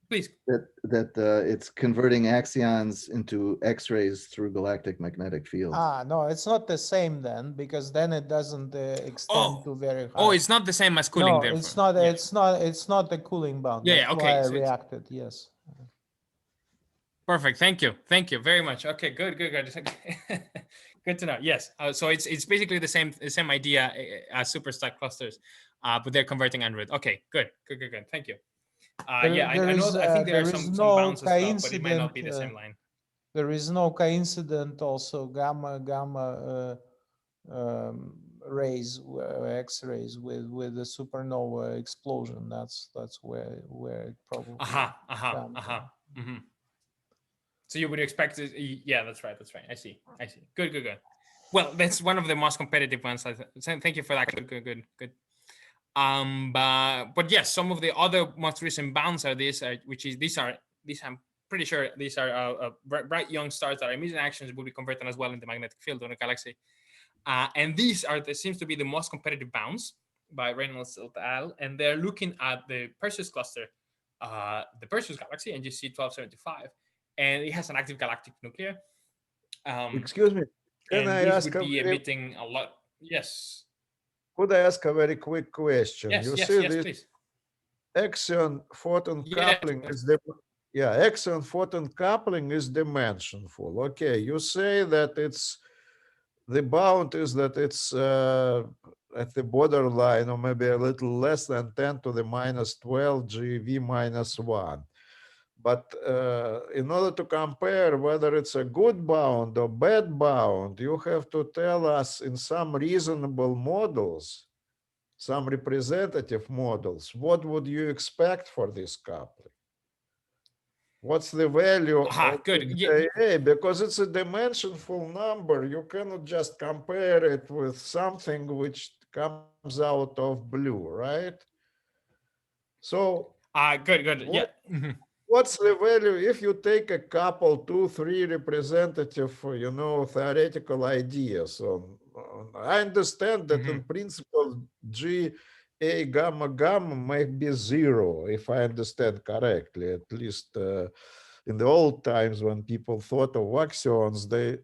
please that it's converting axions into X-rays through galactic magnetic fields. No, it's not the same then, because then it doesn't extend to very high. Oh, it's not the same as cooling. No, therefore. it's not. Yeah. It's not the cooling bound. Yeah. That's Okay. why I So reacted. Yes. Perfect. Thank you very much. Okay. Good. Good to know. Yes. So it's basically the same idea as superstar clusters, but they're converting Android. Okay. Good. Thank you. I know. I think there are some bounds as well, but it might not be the same line. There is no coincident also gamma rays, X-rays with the supernova explosion. That's where it probably. Mm-hmm. So you would expect it. Yeah, that's right. I see. Good. Well, that's one of the most competitive ones. Thank you for that. Good. But yes, some of the other most recent bounds are these I'm pretty sure these are bright young stars that are emitting actions will be converted as well in the magnetic field on a galaxy. And these seems to be the most competitive bounds by Reynolds et al. And they're looking at the Perseus cluster, the Perseus galaxy, NGC 1275, and it has an active galactic nucleus. Excuse me, can I ask? Would be emitting a lot. Yes. Could I ask a very quick question? Yes, you yes, see yes, this please. axion photon coupling is the axion photon coupling is dimensionful. Okay, you say that it's the bound is that it's at the borderline or maybe a little less than 10 to the minus 12 GeV minus 1. But in order to compare whether it's a good bound or bad bound, you have to tell us in some reasonable models, some representative models, what would you expect for this coupling? What's the value of JA? Because it's a dimensionful number. You cannot just compare it with something which comes out of blue, right? So good. Yeah. What's the value if you take a couple, 2, 3 representative, theoretical ideas? I understand that in principle, GA gamma gamma might be 0, if I understand correctly. At least in the old times when people thought of axions, they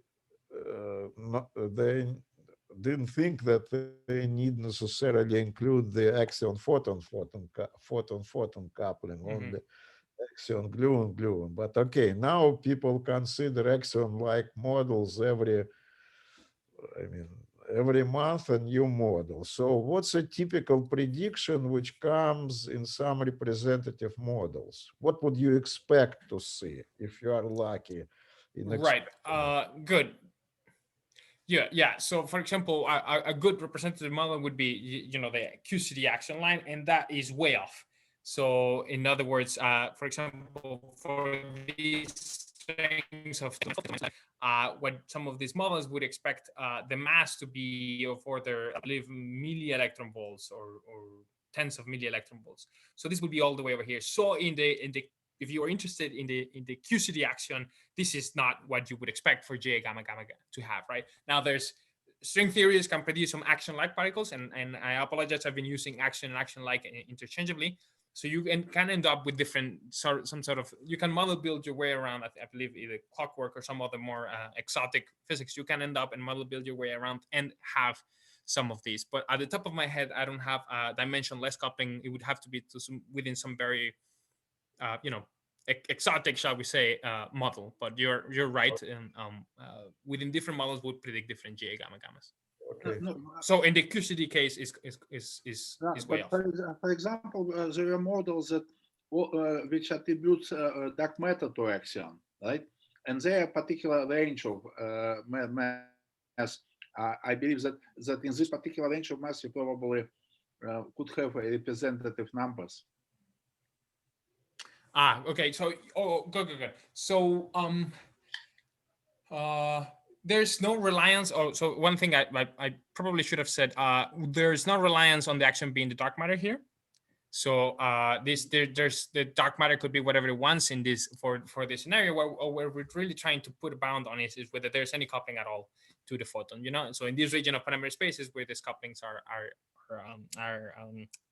didn't think that they need necessarily include the axion photon coupling only. Axion gluon. But okay, now people consider axion-like models every month a new model. So what's a typical prediction which comes in some representative models? What would you expect to see if you are lucky? Right. Good. Yeah. So for example, a good representative model would be, the QCD action line, and that is way off. So in other words, for example, for these strings of what some of these models would expect the mass to be of order, I believe, milli-electron volts or tens of milli-electron volts. So this would be all the way over here. So in the if you are interested in the QCD action, this is not what you would expect for J gamma gamma to have, right? Now there's string theories can produce some action-like particles, and I apologize, I've been using action and action-like interchangeably. So you can end up with different some sort of, you can model build your way around, I believe either clockwork or some other more exotic physics. You can end up and model build your way around and have some of these. But at the top of my head, I don't have a dimensionless coupling. It would have to be within some very, exotic, shall we say, model. But you're right. And within different models would predict different GA gamma gammas. Okay. So in the QCD case is way off. For example, there are models that which attribute dark matter to axion, right? And there are particular range of mass. I believe that in this particular range of mass, you probably could have representative numbers. Okay. So, good. So, there's no reliance. So one thing I probably should have said, there's no reliance on the axion being the dark matter here. So there's the dark matter could be whatever it wants in this for this scenario where we're really trying to put a bound on it is whether there's any coupling at all to the photon, So in this region of parameter spaces where these couplings are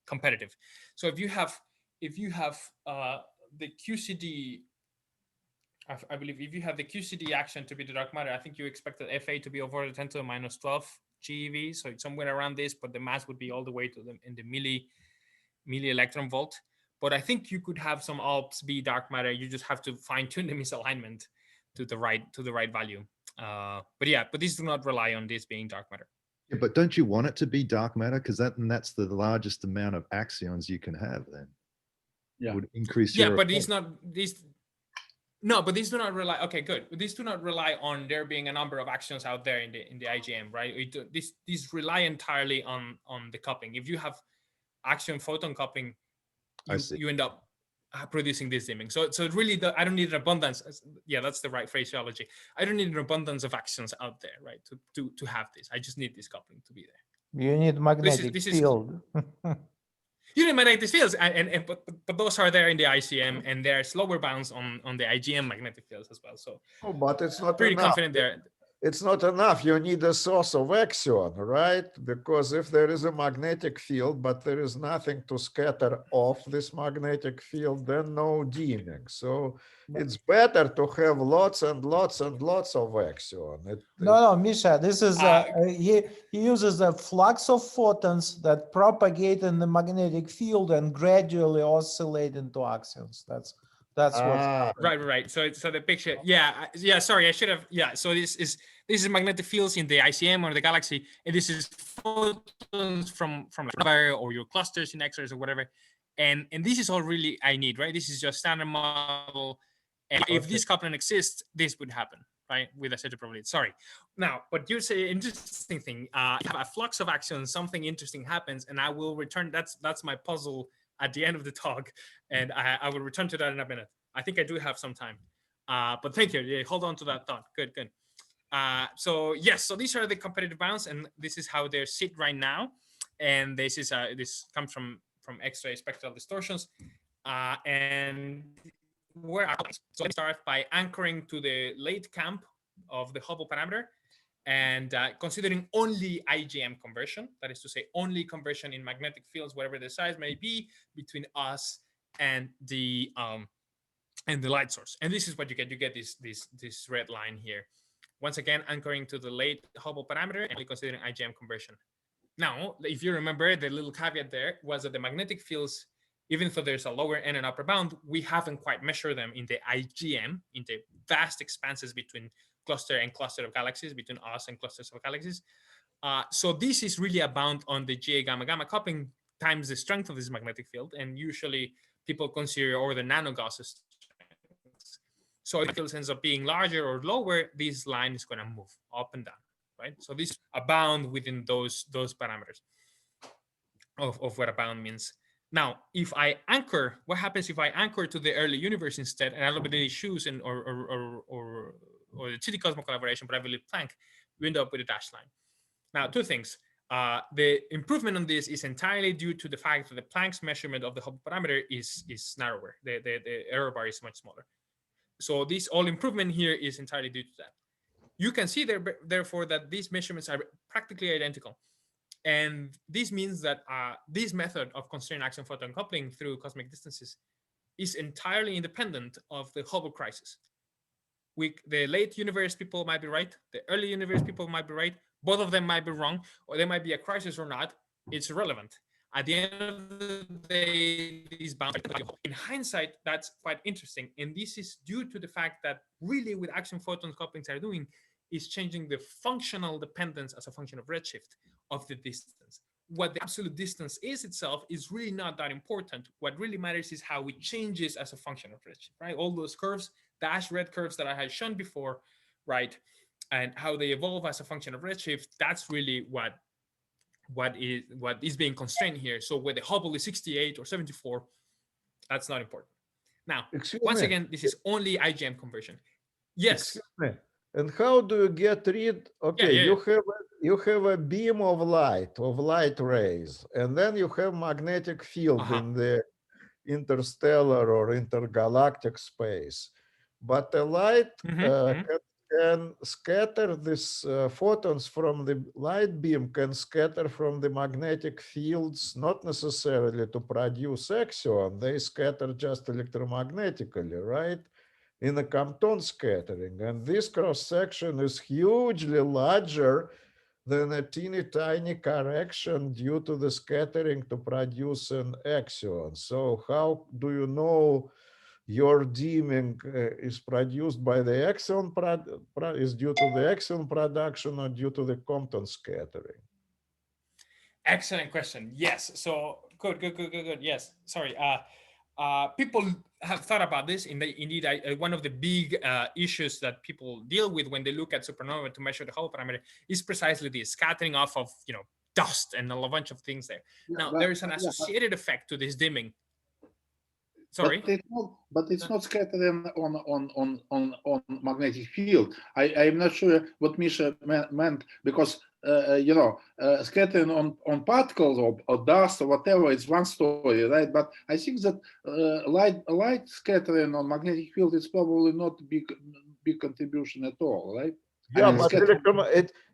competitive. So if you have the QCD, I believe if you have the QCD action to be the dark matter, I think you expect the FA to be over 10 to the minus 12 GeV. So it's somewhere around this, but the mass would be all the way to in the milli electron volt. But I think you could have some ALPS be dark matter. You just have to fine tune the misalignment to the right value. But these do not rely on this being dark matter. Yeah, but don't you want it to be dark matter? Because that's the largest amount of axions you can have then. Yeah. It would increase Yeah, your but these do not rely. Okay, good. These do not rely on there being a number of actions out there in the IGM, right? These rely entirely on the coupling. If you have axion photon coupling, you end up producing this dimming. So it really, I don't need an abundance. Yeah, that's the right phraseology. I don't need an abundance of actions out there, right? To have this, I just need this coupling to be there. You need magnetic field. You need magnetic fields, but those are there in the ICM, and there's lower bounds on the IGM magnetic fields as well. So, but it's not pretty enough. confident there. It's not enough. You need a source of axion, right? Because if there is a magnetic field, but there is nothing to scatter off this magnetic field, then no dimming. So it's better to have lots and lots and lots of axion. No, Misha, this is he uses a flux of photons that propagate in the magnetic field and gradually oscillate into axions. That's what. Right. So the picture, yeah. Sorry, I should have. Yeah. So this is magnetic fields in the ICM or the galaxy, and this is photons from like or your clusters in X-rays or whatever, and this is all really I need, right? This is just standard model, and if this coupling exists, this would happen, right? With a certain probability. Sorry. Now, but you say interesting thing. You have a flux of axions, something interesting happens, and I will return. That's my puzzle at the end of the talk, and I will return to that in a minute. I think I do have some time, but thank you. Yeah, hold on to that thought. Good. So yes, so these are the competitive bounds, and this is how they sit right now. And this is this comes from X-ray spectral distortions, and where so I start by anchoring to the late camp of the Hubble parameter, and considering only IGM conversion, that is to say, only conversion in magnetic fields, whatever the size may be, between us and the light source. And this is what you get. You get this red line here. Once again, anchoring to the late Hubble parameter and considering IGM conversion. Now, if you remember, the little caveat there was that the magnetic fields, even though there's a lower and an upper bound, we haven't quite measured them in the IGM, in the vast expanses between cluster and cluster of galaxies, between us and clusters of galaxies. So this is really a bound on the GA gamma gamma coupling times the strength of this magnetic field, and usually people consider over the nanogases. So if it ends up being larger or lower, this line is going to move up and down, right? So this is a bound within those parameters of what a bound means. Now, if I anchor, what happens if I anchor to the early universe instead, and I don't believe shoes and or the Chitty Cosmo collaboration, but I believe Planck, we end up with a dashed line. Now, two things. The improvement on this is entirely due to the fact that the Planck's measurement of the Hubble parameter is narrower. The error bar is much smaller. So this all improvement here is entirely due to that. You can see there, therefore, that these measurements are practically identical. And this means that this method of constrained axion photon coupling through cosmic distances is entirely independent of the Hubble crisis. The late universe people might be right, the early universe people might be right, Both of them might be wrong, or there might be a crisis or not. It's irrelevant. At the end of the day, these bounds, in hindsight, that's quite interesting. And this is due to the fact that really what axion photons couplings are doing is changing the functional dependence as a function of redshift of the distance. What the absolute distance is itself is really not that important. What really matters is how it changes as a function of redshift, right? All those curves, dash red curves that I had shown before, right? And how they evolve as a function of redshift, that's really what is being constrained here. So whether Hubble is 68 or 74, that's not important. Now, once again, this is only IGM conversion. Yes. Excuse me. And how do you get rid? Okay, you have a beam of light rays, and then you have magnetic field in the interstellar or intergalactic space. But the light can scatter this photons from the light beam, can scatter from the magnetic fields, not necessarily to produce axion. They scatter just electromagnetically, right? In a Compton scattering. And this cross-section is hugely larger than a teeny tiny correction due to the scattering to produce an axion. So how do you know your dimming is produced by the axion is due to the axion production or due to the Compton scattering? Excellent question. Yes. So good. Yes. Sorry. People have thought about this. Indeed, one of the big issues that people deal with when they look at supernova to measure the Hubble parameter is precisely the scattering off of dust and a bunch of things there. Now there is an associated effect to this dimming. Sorry, but it's not scattering on magnetic field. I'm not sure what Misha meant, because scattering on particles or dust or whatever is one story, right? But I think that light scattering on magnetic field is probably not big contribution at all, right? Yeah, but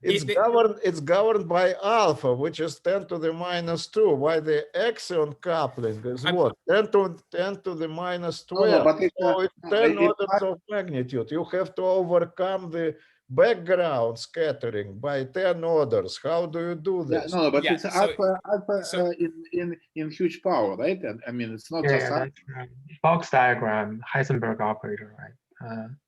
it's governed by alpha, which is 10 to the minus 2. Why the axion coupling is what? 10 to the minus 12. No, but so it's 10 orders of magnitude. You have to overcome the background scattering by 10 orders. How do you do this? Yeah, no, but it's alpha in huge power, right? And I mean, it's not just that's box diagram, Heisenberg operator, right?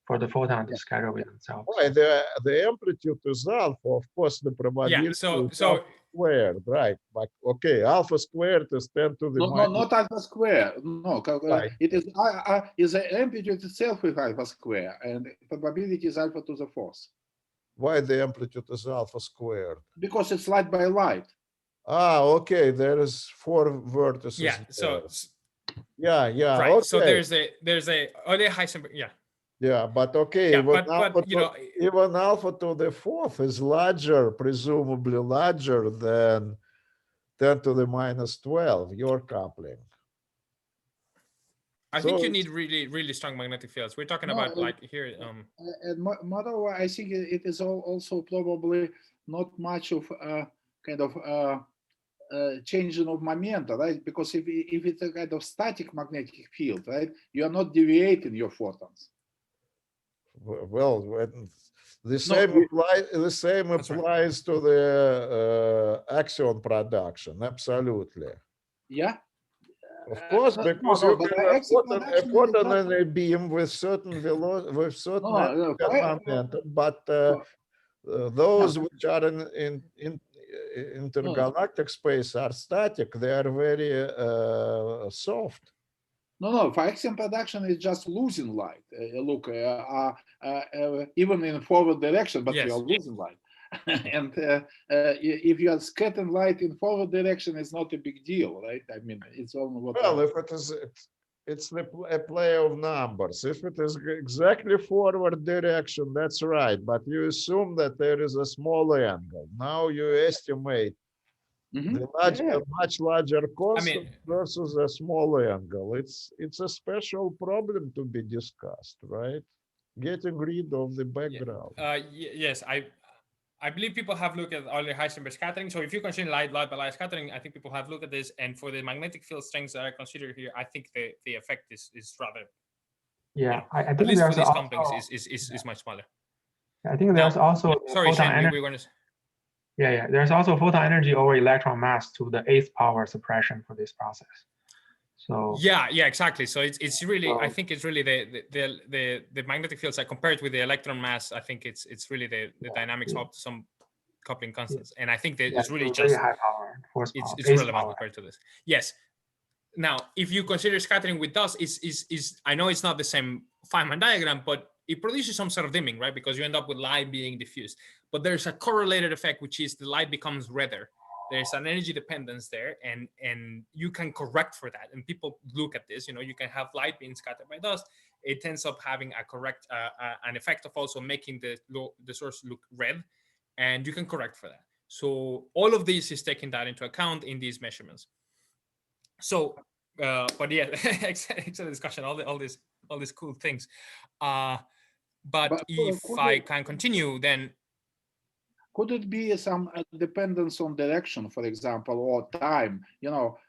For the photon to scatter with themselves. Why the amplitude is alpha, of course, the probability is alpha squared, right? But okay, alpha squared is 10 to the minus. No, not alpha square. No, right. It is the amplitude itself with alpha square, and probability is alpha to the fourth. Why the amplitude is alpha squared? Because it's light by light. Ah, okay. There is 4 vertices. Yeah. So. Yeah. Right. Okay. So there's a Heisenberg. Yeah. Yeah, but okay, even alpha to the 4th is larger, presumably larger than 10 to the minus 12, your coupling. I think you need really strong magnetic fields. We're talking about like here. And moreover, I think it is also probably not much of kind of changing of momentum, right? Because if it's a kind of static magnetic field, right, you are not deviating your photons. Well, the same applies to the axion production. Absolutely. Yeah. Of course, because you can have a photon and a beam with certain velocity, momentum, but those which are in intergalactic space are static. They are very soft. No, for axion production is just losing light. Look, even in forward direction, but you are losing light. And if you are scattering light in forward direction, it's not a big deal, right? I mean, it's only what. Well, if it is, it's a play of numbers. If it is exactly forward direction, that's right. But you assume that there is a small angle. Now you estimate. The much larger constant versus a small angle. It's a special problem to be discussed, right? Getting rid of the background. Yes, I believe people have looked at early Heisenberg scattering. So if you consider light by light scattering, I think people have looked at this. And for the magnetic field strengths that I consider here, I think the effect is rather. Yeah, I think at least for these complex is much smaller. I think there's also sorry, Shane, we were going to. Yeah. There's also photon energy over electron mass to the 8th power suppression for this process. So yeah, exactly. So it's really, I think it's really the magnetic fields. I compared with the electron mass. I think it's really the dynamics up to some coupling constants, and I think that it's really very just high power, it's relevant compared to this. Yes. Now, if you consider scattering with dust, is I know it's not the same Feynman diagram, but it produces some sort of dimming, right? Because you end up with light being diffused. But there's a correlated effect, which is the light becomes redder. There's an energy dependence there, and you can correct for that. And people look at this, you can have light being scattered by dust. It ends up having a correct an effect of also making the source look red, and you can correct for that. So all of this is taking that into account in these measurements. So, but yeah, excellent discussion. All these cool things. But if I can continue, then could it be some dependence on direction, for example, or time?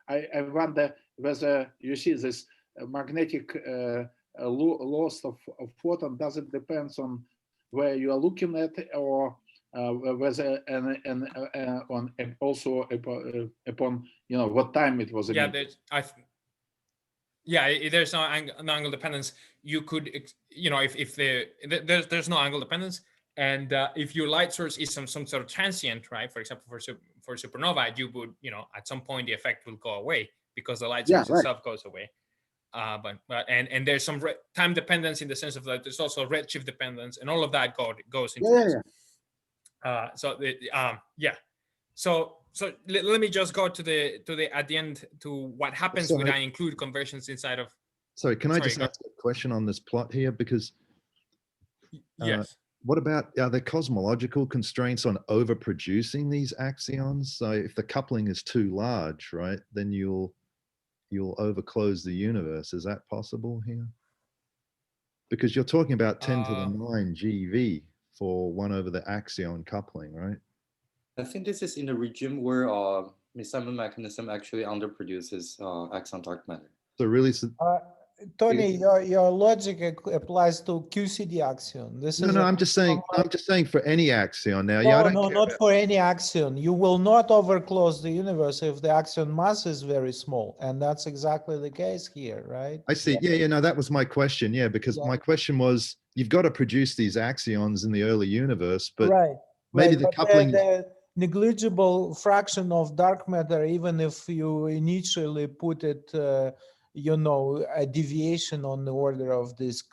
I wonder whether you see this magnetic loss of photon. Does it depend on where you are looking at, or whether on also upon what time it was emitted? There's no angle dependence. You could, if there's no angle dependence, and if your light source is some sort of transient, right? For example, for supernova, you would, at some point the effect will go away because the light source itself goes away. And there's some time dependence in the sense of that there's also redshift dependence, and all of that goes into this. So let me just go to the at the end to what happens when I include conversions inside of. Sorry, can I just ask a question on this plot here? Because yes. What about, are there cosmological constraints on overproducing these axions? So if the coupling is too large, right, then you'll overclose the universe. Is that possible here? Because you're talking about 10 to the 9 GeV for 1 over the axion coupling, right? I think this is in a regime where misalignment mechanism actually underproduces axion dark matter. So really, Tony, your logic applies to QCD axion. No, I'm just saying for any axion now. No, not for any axion. You will not overclose the universe if the axion mass is very small, and that's exactly the case here, right? I see. Yeah. No, that was my question. Yeah, because my question was, you've got to produce these axions in the early universe, but maybe the coupling. The negligible fraction of dark matter, even if you initially put it. A deviation on the order of this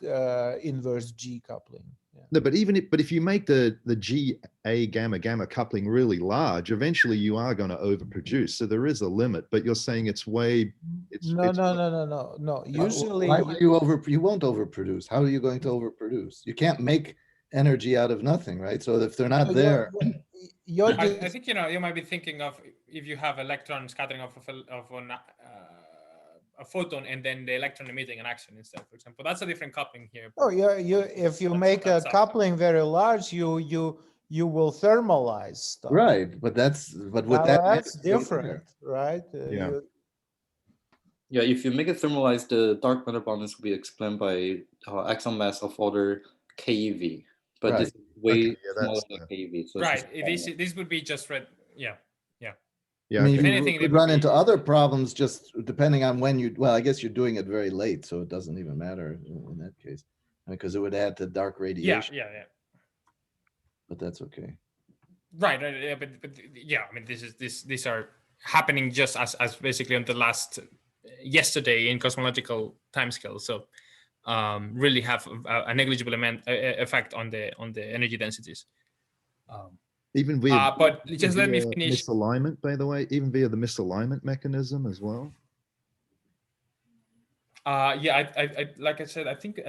inverse G coupling. No, but if you make the GA gamma gamma coupling really large, eventually you are going to overproduce. So there is a limit, but you're saying it's way. No. Usually, why would you won't overproduce. How are you going to overproduce? You can't make energy out of nothing, right? So if they're not there. I think you might be thinking of if you have electron scattering of a photon and then the electron emitting an axion instead, for example. That's a different coupling here. Oh, if you make a coupling very large, you will thermalize stuff. Right, but that's different, right? If you make it thermalize, the dark matter boundness will be explained by axion mass of order keV, but this is way smaller than keV. So this would be just red. Yeah, I mean, you could run into other problems just depending on when I guess you're doing it very late, so it doesn't even matter in that case, because it would add to dark radiation. Yeah. But that's okay. Right. But I mean, these are happening just as basically on the last yesterday in cosmological timescale. So really have a negligible effect on the energy densities. Even via, but just let me finish. Misalignment, by the way, even via the misalignment mechanism as well. I like I said, I think.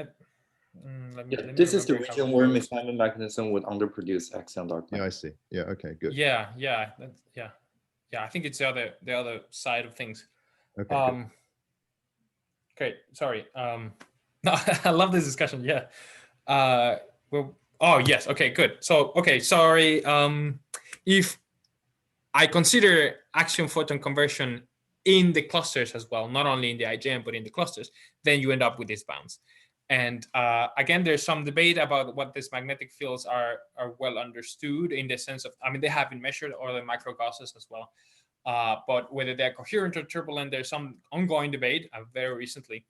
This is the region where misalignment mechanism would underproduce axion dark matter. Yeah, I see. Yeah. Okay. Good. Yeah. I think it's the other side of things. Okay. Great. Sorry. No, I love this discussion. Yeah. Oh, yes. Okay, good. So, okay, sorry. If I consider axion photon conversion in the clusters as well, not only in the IJM, but in the clusters, then you end up with these bounds. And again, there's some debate about what these magnetic fields are well understood in the sense of, I mean, they have been measured, or the micro gauzes as well. But whether they're coherent or turbulent, there's some ongoing debate very recently.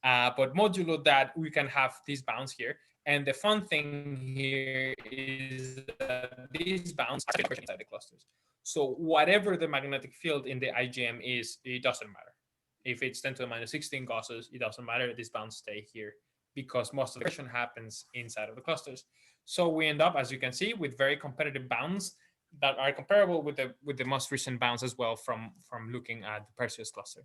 But modulo that, we can have these bounds here. And the fun thing here is that these bounds are inside the clusters. So whatever the magnetic field in the IgM is, it doesn't matter. If it's 10 to the minus 16 gauzes, it doesn't matter. These bounds stay here because most of the action happens inside of the clusters. So we end up, as you can see, with very competitive bounds that are comparable with the most recent bounds as well from looking at the Perseus cluster.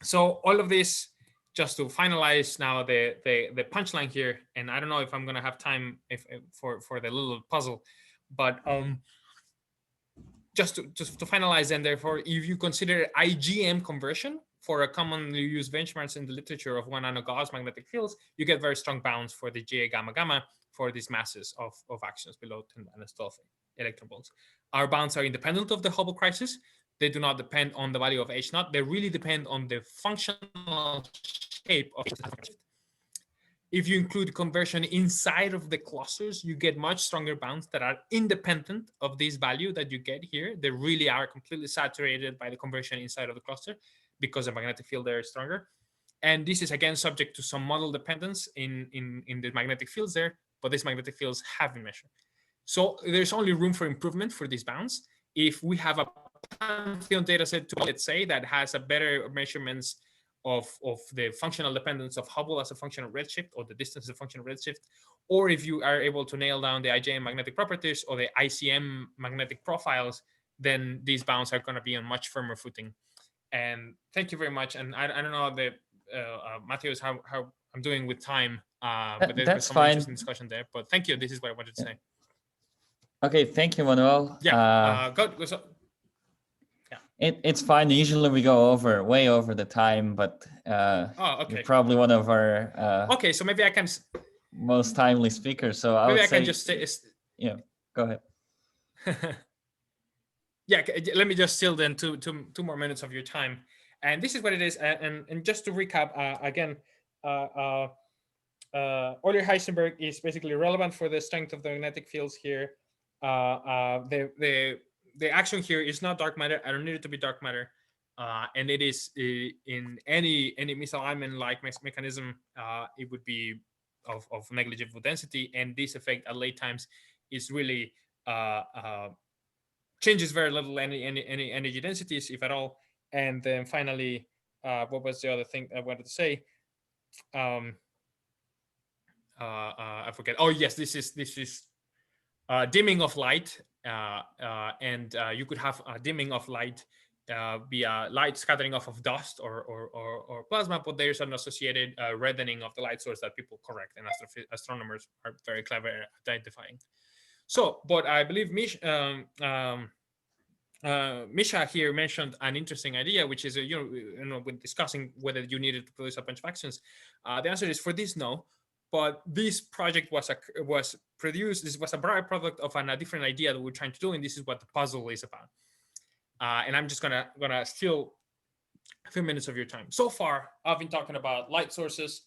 So all of this, just to finalize now the punchline here, and I don't know if I'm going to have time for the little puzzle, but just to finalize, and therefore, if you consider IgM conversion for a commonly used benchmarks in the literature of 1 nanogauss magnetic fields, you get very strong bounds for the Ga gamma gamma for these masses of actions below 10 minus 12 electron volts. Our bounds are independent of the Hubble crisis. They do not depend on the value of H naught. They really depend on the functional shape of the shift. If you include conversion inside of the clusters, you get much stronger bounds that are independent of this value that you get here. They really are completely saturated by the conversion inside of the cluster because the magnetic field there is stronger. And this is again subject to some model dependence in the magnetic fields there, but these magnetic fields have been measured. So there's only room for improvement for these bounds. If we have a Pantheon data set, let's say, that has a better measurements of the functional dependence of Hubble as a function of redshift, or the distance as a function of redshift, or if you are able to nail down the IgM magnetic properties or the ICM magnetic profiles, then these bounds are going to be on much firmer footing. And thank you very much. And I don't know that Matthias, how I'm doing with time, but there's some interesting discussion there. But thank you. This is what I wanted to say. Okay, thank you, Manuel. Yeah, It's fine. Usually we go way over the time, but okay. You're probably one of our okay. So maybe I can most timely speakers. So I maybe would I say, can just say, yeah, go ahead. Yeah, let me just steal then two more minutes of your time. And this is what it is. And just to recap again, Euler-Heisenberg is basically relevant for the strength of the magnetic fields here. The action here is not dark matter. I don't need it to be dark matter. And it is in any misalignment-like mechanism, it would be of negligible density. And this effect at late times is really changes very little any energy densities, if at all. And then finally, what was the other thing I wanted to say? I forget. Oh yes, this is dimming of light, and you could have a dimming of light via light scattering off of dust or plasma, but there's an associated reddening of the light source that people correct, and astronomers are very clever at identifying. So, but I believe Misha here mentioned an interesting idea, which is when discussing whether you needed to produce a bunch of actions, the answer is for this no. But this project was produced. This was a byproduct of a different idea that we're trying to do, and this is what the puzzle is about. And I'm just gonna steal a few minutes of your time. So far, I've been talking about light sources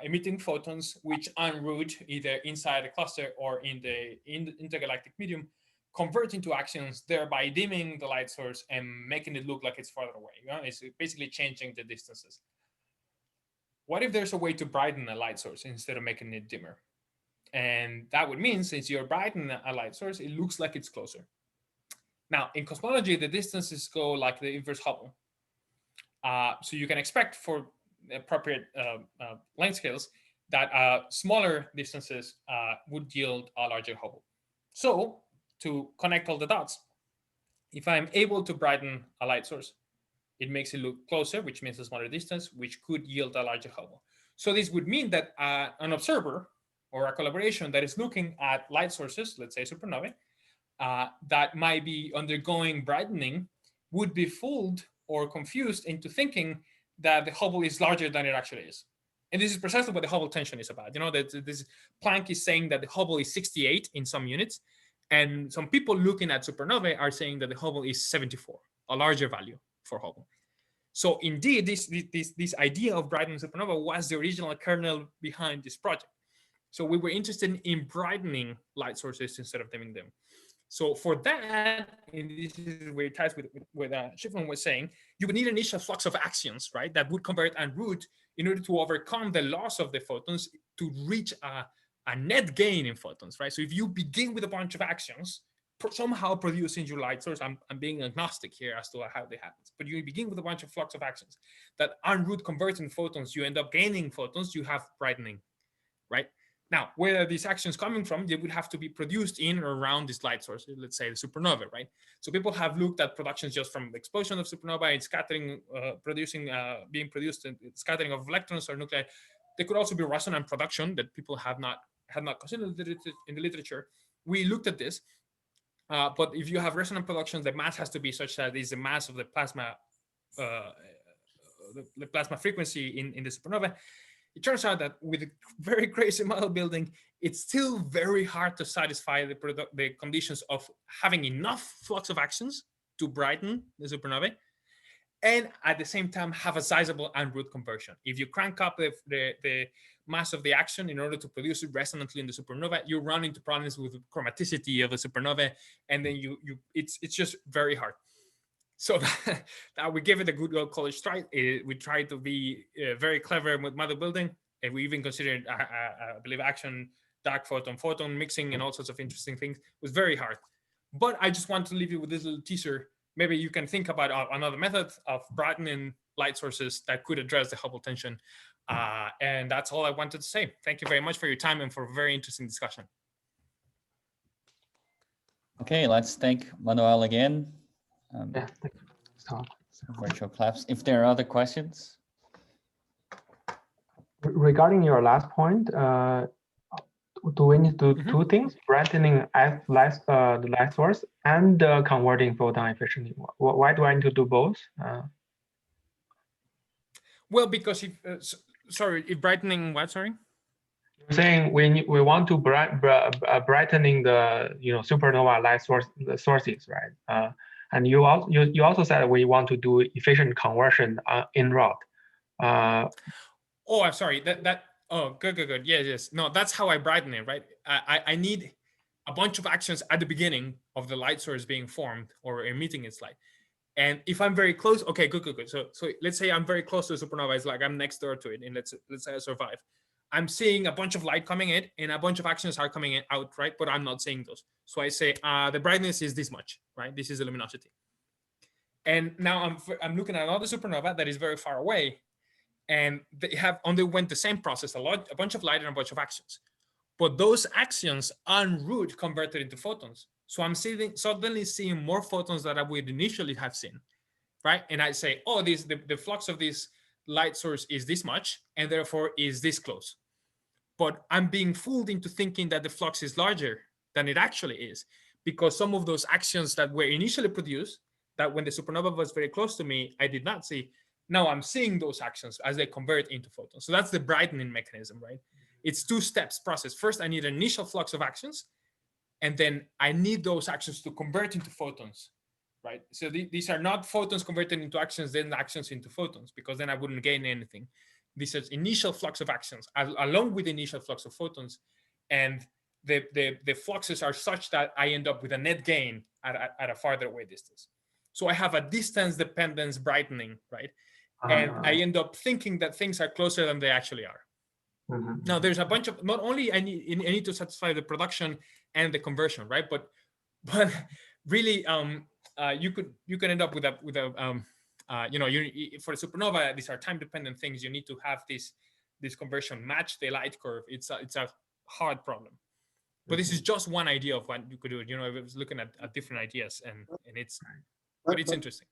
emitting photons, which en route either inside a cluster or in the intergalactic medium, convert into axions, thereby dimming the light source and making it look like it's farther away. It's basically changing the distances. What if there's a way to brighten a light source instead of making it dimmer? And that would mean, since you're brightening a light source, it looks like it's closer. Now, in cosmology, the distances go like the inverse Hubble. So you can expect for appropriate length scales that smaller distances would yield a larger Hubble. So to connect all the dots, if I'm able to brighten a light source, it makes it look closer, which means a smaller distance, which could yield a larger Hubble. So this would mean that an observer or a collaboration that is looking at light sources, let's say supernovae, that might be undergoing brightening would be fooled or confused into thinking that the Hubble is larger than it actually is. And this is precisely what the Hubble tension is about. That this Planck is saying that the Hubble is 68 in some units, and some people looking at supernovae are saying that the Hubble is 74, a larger value for Hubble. So indeed, this idea of brightening supernova was the original kernel behind this project. So we were interested in brightening light sources instead of dimming them. So for that, and this is where it ties with what Shifman was saying, you would need an initial flux of axions, right, that would convert en route in order to overcome the loss of the photons to reach a net gain in photons, right? So if you begin with a bunch of axions, somehow producing your light source, I'm being agnostic here as to how that happens, but you begin with a bunch of flux of axions that en route convert in photons, you end up gaining photons, you have brightening, right? Now, where are these actions coming from? They would have to be produced in or around this light source, let's say the supernova, right? So people have looked at productions just from the explosion of supernova, it's scattering, being produced in scattering of electrons or nuclei. There could also be resonant production that people had not considered in the literature. We looked at this, but if you have resonant productions, the mass has to be such that is the mass of the plasma, the plasma frequency in the supernova. It turns out that with a very crazy model building, it's still very hard to satisfy the conditions of having enough flux of actions to brighten the supernovae, and at the same time have a sizable en route conversion. If you crank up the mass of the action in order to produce it resonantly in the supernova, you run into problems with the chromaticity of the supernova, and then it's just very hard. So that we give it a good old college try. We try to be very clever with model building, and we even considered, I believe, action, dark photon mixing, and all sorts of interesting things. It was very hard. But I just want to leave you with this little teaser. Maybe you can think about another method of brightening light sources that could address the Hubble tension. And that's all I wanted to say. Thank you very much for your time and for a very interesting discussion. Okay, let's thank Manuel again. Yeah, thank you. Virtual claps. If there are other questions. Regarding your last point, do we need to do two things, brightening the light source and converting photon efficiently? Why do I need to do both? Well, because if brightening what, sorry? You're saying we want to brightening the supernova light sources, right? And you also said we want to do efficient conversion in route. Oh, I'm sorry. Oh, good. Yes. No, that's how I brighten it, right? I need a bunch of actions at the beginning of the light source being formed or emitting its light. And if I'm very close, okay, good. So let's say I'm very close to the supernova. It's like I'm next door to it, and let's say I survive. I'm seeing a bunch of light coming in, and a bunch of actions are coming out, right? But I'm not seeing those. So I say the brightness is this much, right? This is the luminosity. And now I'm looking at another supernova that is very far away, and they have underwent the same process, a bunch of light and a bunch of actions. But those actions en route converted into photons. So I'm suddenly seeing more photons than I would initially have seen, right? And I say, oh, the flux of this light source is this much, and therefore is this close. But I'm being fooled into thinking that the flux is larger than it actually is, because some of those actions that were initially produced, that when the supernova was very close to me, I did not see. Now I'm seeing those actions as they convert into photons. So that's the brightening mechanism, right? It's two steps process. First, I need an initial flux of actions, and then I need those actions to convert into photons, right? So these are not photons converted into actions, then actions into photons, because then I wouldn't gain anything. This is initial flux of actions along with the initial flux of photons, and the fluxes are such that I end up with a net gain at a farther away distance. So I have a distance dependence brightening, right? And I end up thinking that things are closer than they actually are. Now there's a bunch of, not only I need to satisfy the production and the conversion, right? But really, you could end up with a for the supernova, these are time dependent things. You need to have this conversion match the light curve. It's a hard problem. But this is just one idea of what you could do. I was looking at different ideas, and it's interesting.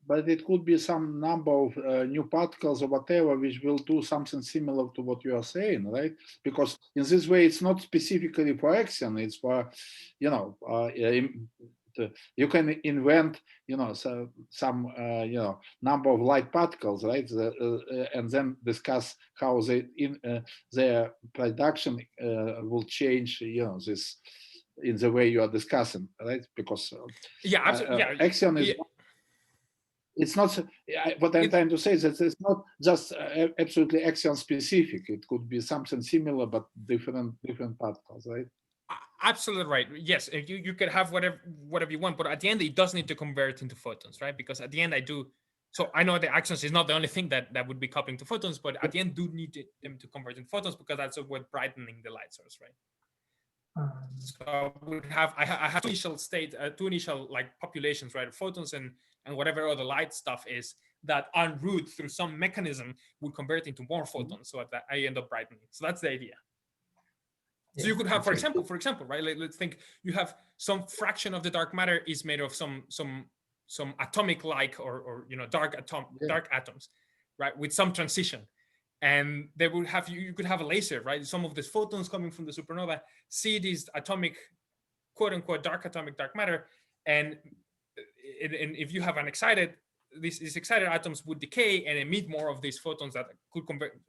But it could be some number of new particles or whatever, which will do something similar to what you are saying, right? Because in this way, it's not specifically for axion. It's for, you can invent, some, number of light particles, right? And then discuss how their production will change, this in the way you are discussing, right? Because absolutely. axion is. it's not what I'm trying to say is that it's not just absolutely axion specific. It could be something similar but different particles, right? Absolutely right. Yes, you could have whatever you want, but at the end it does need to convert into photons, right? Because at the end so I know the axions is not the only thing that would be coupling to photons, but at the end do need them to convert into photons because that's what brightening the light source, right? So I have two initial like populations, right? Photons and whatever other light stuff is that en route through some mechanism would convert into more photons, so that I end up brightening. So that's the idea. So you could have, for example, right? Let's think you have some fraction of the dark matter is made of some atomic like or dark atoms, right? With some transition. And they would have you could have a laser, right? Some of these photons coming from the supernova see these atomic, quote unquote, dark matter, and if you have an excited, these excited atoms would decay and emit more of these photons that could convert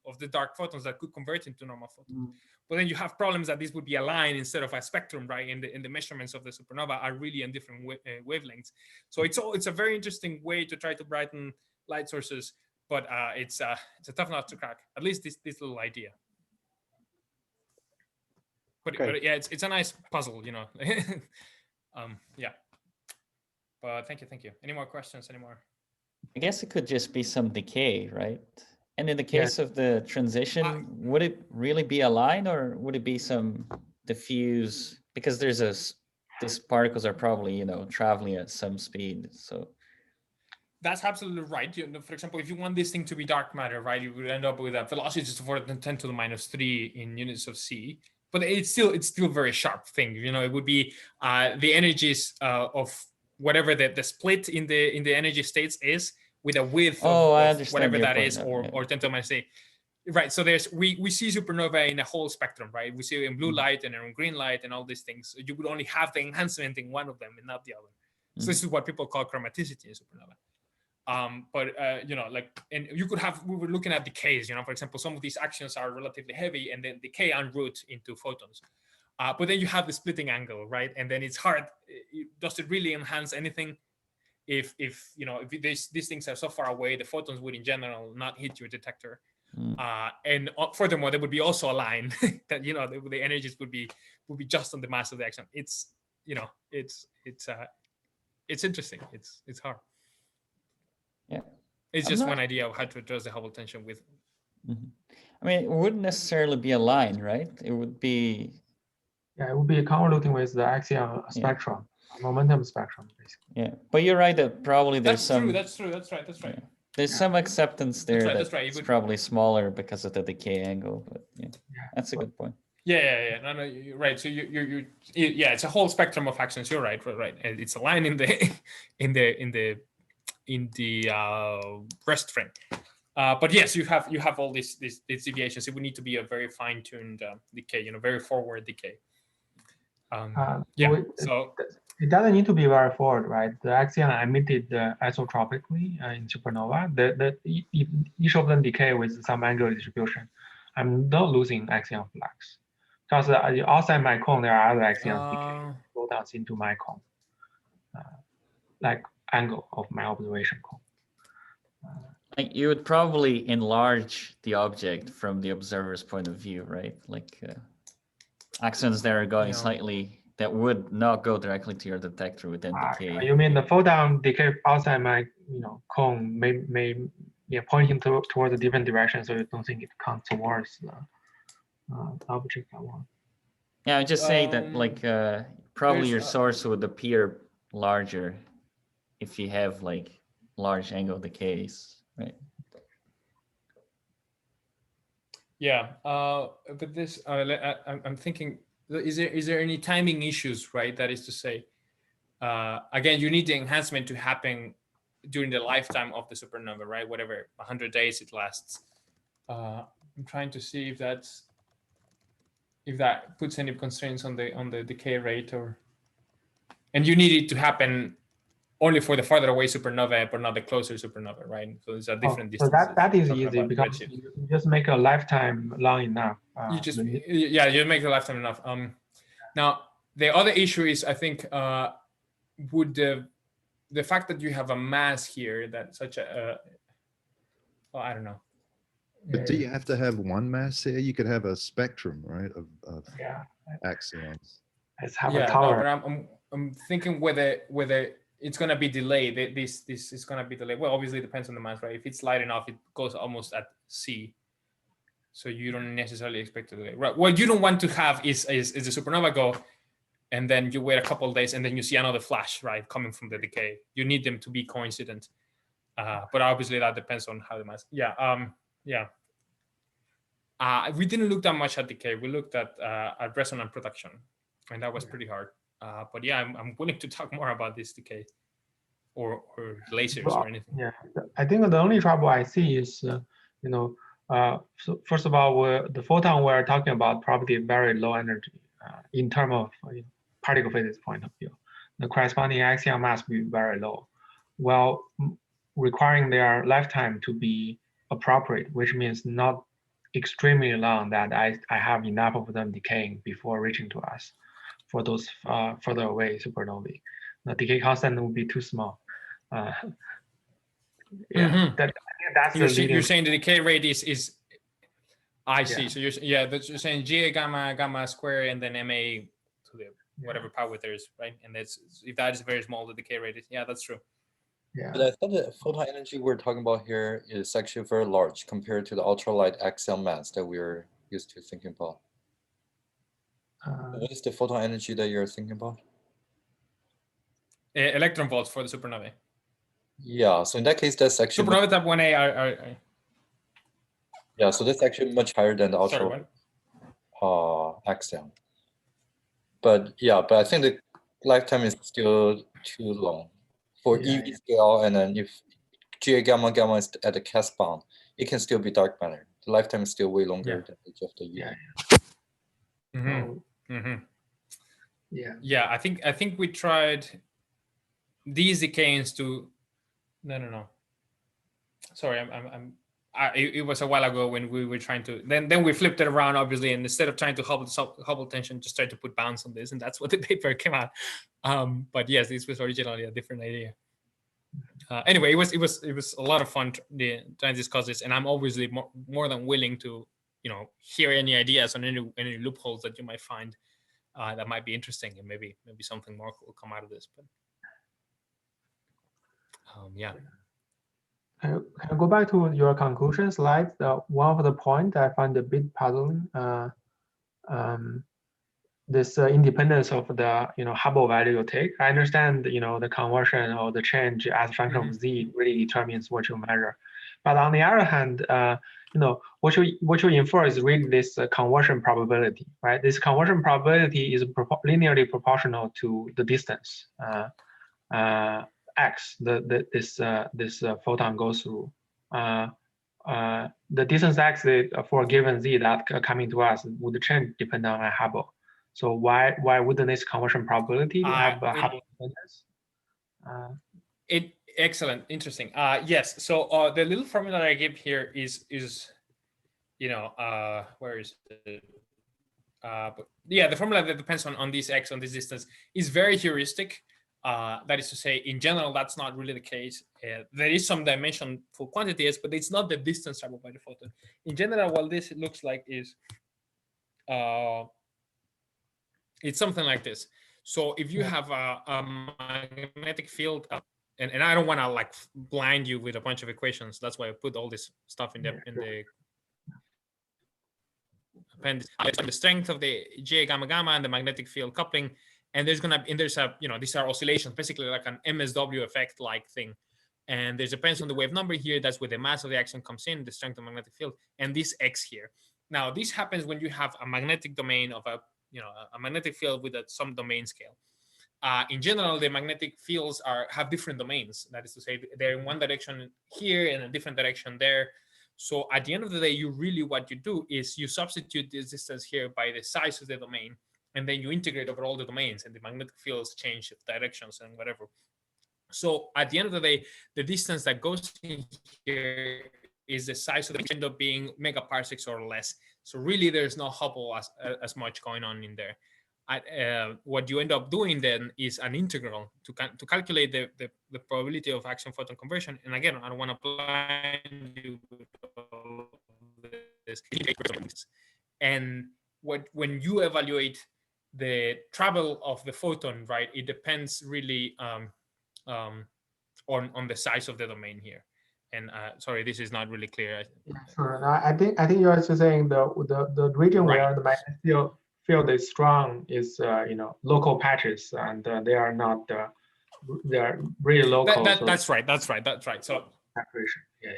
of the dark photons that could convert into normal photons. But then you have problems that this would be a line instead of a spectrum, right? And the measurements of the supernova are really in different wavelengths. So it's a very interesting way to try to brighten light sources. But it's a tough nut to crack. At least this little idea. But yeah, it's a nice puzzle, yeah. But thank you. Any more questions? Any more? I guess it could just be some decay, right? And in the case of the transition, would it really be a line, or would it be some diffuse? Because these particles are probably traveling at some speed, so. That's absolutely right. For example, if you want this thing to be dark matter, right, you would end up with a velocity just for 10⁻³ in units of c. But it's still very sharp thing. It would be the energies of whatever the split in the energy states is with a width of whatever that is, or 10⁻³. Right. So we see supernovae in a whole spectrum, right? We see it in blue light and in green light and all these things. You would only have the enhancement in one of them and not the other. So this is what people call chromaticity in supernova. And you could have, we were looking at decays, for example, some of these actions are relatively heavy and then decay en route into photons. But then you have the splitting angle, right? And then it's hard. Does it really enhance anything? If these things are so far away, the photons would in general not hit your detector. And furthermore, there would be also a line that, the energies would be just on the mass of the action. It's interesting. It's hard. Yeah, it's just one idea of how to address the Hubble tension with. I mean, it wouldn't necessarily be a line, right? It would be. Yeah, it would be convoluting with the axial spectrum, momentum spectrum, basically. Yeah, but you're right that probably there's some. That's true. That's right. Yeah. There's some acceptance there that's right. It's probably smaller because of the decay angle, but that's a good point. Yeah. No, you're right. So you it's a whole spectrum of actions. You're right. And it's a line in the rest frame. But yes, you have all these deviations. It would need to be a very fine-tuned decay, very forward decay. So it doesn't need to be very forward, right? The axion emitted isotropically in supernova. If each of them decay with some angular distribution, I'm not losing axion flux. Because outside my cone, there are other axions decaying photons into my cone, like angle of my observation cone. Like you would probably enlarge the object from the observer's point of view, right? Like axions that are going slightly, that would not go directly to your detector within decay. You mean the photon decay outside my cone may pointing towards a different direction, so you don't think it comes towards the object I want. Yeah, I'm just saying that like probably your source would appear larger if you have like large angle decays, right? Yeah, but this I'm thinking, is there any timing issues, right? That is to say, again, you need the enhancement to happen during the lifetime of the supernova, right? Whatever 100 days it lasts. I'm trying to see if that puts any constraints on the decay rate, and you need it to happen only for the farther away supernova, but not the closer supernova, right? So it's a different distance. So that is easy because you just make a lifetime long enough. You make the lifetime enough. Now the other issue is, I think, would the the fact that you have a mass here that such a, well, I don't know. But do you have to have one mass here? You could have a spectrum, right, of axions. Let's have Yeah, a tower. no, but I'm thinking whether it's gonna be delayed. This is gonna be delayed. Well, obviously it depends on the mass, right? If it's light enough, it goes almost at C. So you don't necessarily expect a delay. Right. What you don't want to have is the supernova go, and then you wait a couple of days, and then you see another flash, right, coming from the decay. You need them to be coincident. But obviously that depends on how the mass. We didn't look that much at decay. We looked at resonant production, and that was pretty hard. But yeah, I'm willing to talk more about this decay or lasers or anything. Yeah, I think the only trouble I see is, so first of all, the photon we're talking about probably very low energy in terms of particle physics point of view. The corresponding axion mass will be very low, while requiring their lifetime to be appropriate, which means not extremely long that I have enough of them decaying before reaching to us for those further away supernovae. The decay constant will be too small. That's you're saying the decay rate is I see. So you're saying Ga gamma square and then Ma to the whatever power there is, right? And that's if that is very small, the decay rate is that's true. Yeah. But I thought the photon energy we're talking about here is actually very large compared to the ultralight axion mass that we're used to thinking about. What is the photon energy that you're thinking about? Electron volts for the supernovae. Yeah, so in that case, that's actually supernovae type 1A are yeah, so that's actually much higher than the ultra axion. But I think the lifetime is still too long for EV scale, and then if Ga gamma is at the Cas bound, it can still be dark matter. The lifetime is still way longer than the age of the year. I think we tried these decays to no. Sorry, it was a while ago when we were trying to then we flipped it around, obviously, and instead of trying to Hubble tension, just tried to put bounds on this, and that's what the paper came out. But yes, this was originally a different idea. Anyway, it was a lot of fun trying to discuss this, and I'm obviously more than willing to hear any ideas on any loopholes that you might find that might be interesting, and maybe something more will come out of this. But Can I go back to your conclusion slide? One of the points I find a bit puzzling. This independence of the Hubble value you take. I understand the conversion or the change as a function of z really determines what you measure, but on the other hand, what you infer is really this conversion probability, right? This conversion probability is linearly proportional to the distance x this photon goes through. The distance x for a given z that coming to us would change depending on Hubble. So why wouldn't this conversion probability have a Hubble dependence? Excellent, interesting. Yes. So the little formula that I give here is where is it? But the formula that depends on this x on this distance is very heuristic. That is to say, in general, that's not really the case. There is some dimension for quantities, but it's not the distance traveled by the photon. In general, what this looks like is it's something like this. So if you have a magnetic field, and I don't want to blind you with a bunch of equations. That's why I put all this stuff in the appendix. The strength of the Ga gamma gamma and the magnetic field coupling. And there's these are oscillations, basically like an MSW effect like thing. And there's depends on the wave number here. That's where the mass of the axion comes in, the strength of the magnetic field, and this X here. Now, this happens when you have a magnetic domain of a magnetic field with some domain scale. In general, the magnetic fields have different domains. That is to say, they're in one direction here and a different direction there. So at the end of the day, what you do is you substitute this distance here by the size of the domain, and then you integrate over all the domains, and the magnetic fields change directions and whatever. So at the end of the day, the distance that goes in here is the size of the end up being megaparsecs or less. So really, there's no Hubble as much going on in there. what you end up doing then is an integral to calculate the probability of axion photon conversion. And again, I don't want to blind you with all of this. And when you evaluate the travel of the photon, right, it depends really on the size of the domain here. And sorry, this is not really clear. Yeah, sure. I think you're also saying the region where the magnetic field is strong is local patches, and they are not they're really local. That's right. So separation, yeah,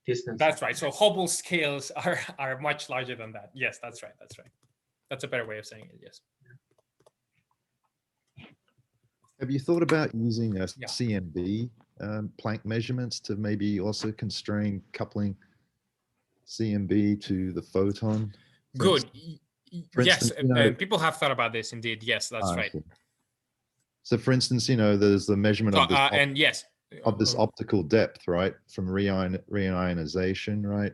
distance. That's right. So Hubble scales are much larger than that. Yes, that's right. That's a better way of saying it. Yes. Have you thought about using a CMB Planck measurements to maybe also constrain coupling CMB to the photon? Good. Yes, instance, people have thought about this indeed. Yes, that's right. So for instance, there's the measurement of this, of this optical depth, right? From reionization, right?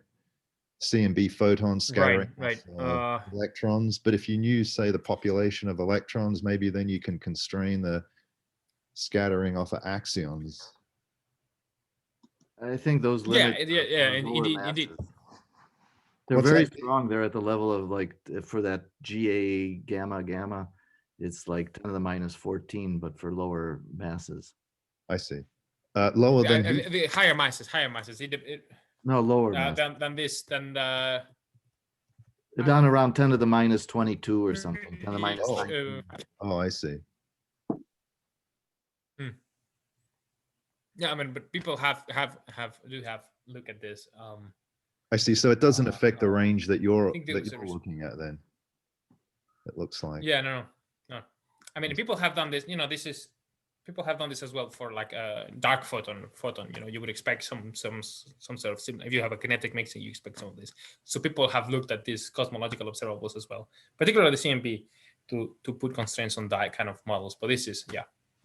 CMB photon scattering of, electrons. But if you knew, say, the population of electrons, maybe then you can constrain the scattering off of axions. I think those limits. Indeed. They're very strong. They're at the level of, like, for that GA gamma, it's like 10 to the minus 14, but for lower masses. I see. Lower than the higher masses. No, lower than this. They're down around 10 to the minus 22 or something. 10 to the minus 19. Oh, I see. Yeah, I mean, but people have look at this. I see. So it doesn't affect the range that you're looking at then. It looks like. Yeah, no. I mean, people have done this. People have done this as well for like a dark photon. You would expect some sort of similar. If you have a kinetic mixing, you expect some of this. So people have looked at these cosmological observables as well, particularly the CMB, to put constraints on that kind of models. But this is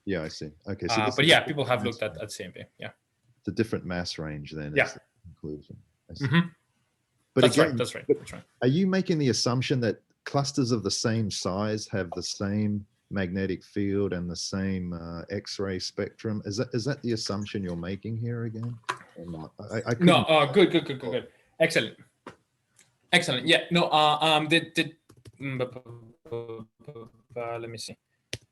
Yeah, I see. Okay. So but yeah, people have looked at CMB. Yeah. It's a different mass range then. Yeah. Is the conclusion. But that's again, that's right. Are you making the assumption that clusters of the same size have the same magnetic field and the same X-ray spectrum? Is that the assumption you're making here again? Or not? No. Good. Excellent. Yeah. No. Let me see.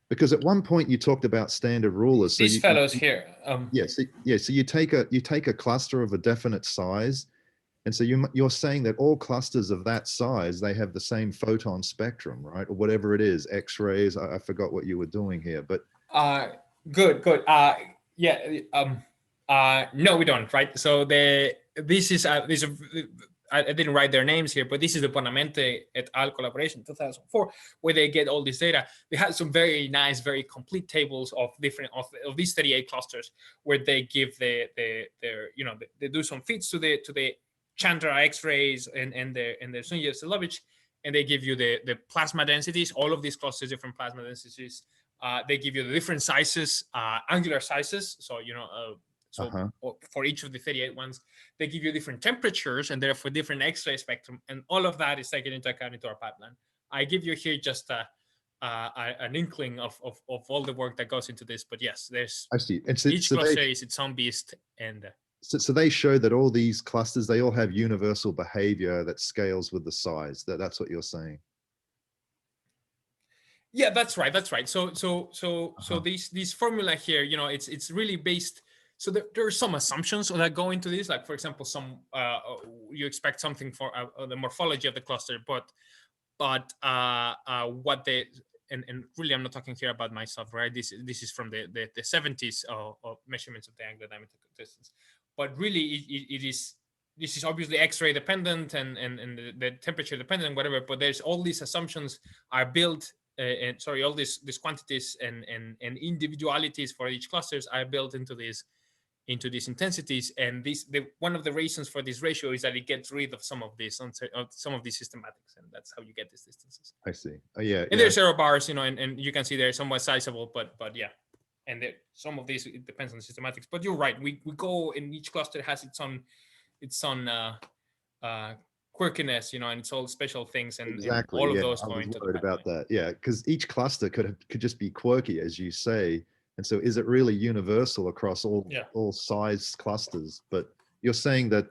Because at one point you talked about standard rulers. So These fellows here. So you take a cluster of a definite size, and so you're saying that all clusters of that size, they have the same photon spectrum, right? Or whatever it is, X-rays. I forgot what you were doing here, but. Good. No, we don't. Right. So I didn't write their names here, but this is the Bonamente et al. Collaboration 2004, where they get all this data. They had some very nice, very complete tables of different of these 38 clusters, where they give they do some feeds to the Chandra X-rays and the Sunyasev, and they give you the plasma densities. All of these clusters, different plasma densities. They give you the different sizes, angular sizes. So for each of the 38 ones, they give you different temperatures and therefore different X-ray spectrum, and all of that is taken into account into our pipeline. I give you here just an inkling of all the work that goes into this, but yes, there's. I see. And each cluster is its own beast, and. So they show that all these clusters, they all have universal behavior that scales with the size. That's what you're saying. Yeah, that's right. So these formula here, it's really based. So there are some assumptions that go into this, like for example, you expect something for the morphology of the cluster, but what they and really I'm not talking here about myself, right? This is from the 70s of measurements of the angular diameter distance, but really this is obviously X-ray dependent and the temperature dependent, whatever. But there's all these assumptions are built. All these quantities and individualities for each clusters are built into these intensities, and one of the reasons for this ratio is that it gets rid of some of these systematics, and that's how you get these distances. I see. Yeah. And there's error bars, and you can see they're somewhat sizable, but yeah, and some of these it depends on the systematics. But you're right. We go, and each cluster has its own quirkiness, you know, and it's all special things, and, exactly, and all yeah, of those I go was into worried the about that. Yeah, because each cluster could just be quirky, as you say. And so is it really universal across all size clusters? But you're saying that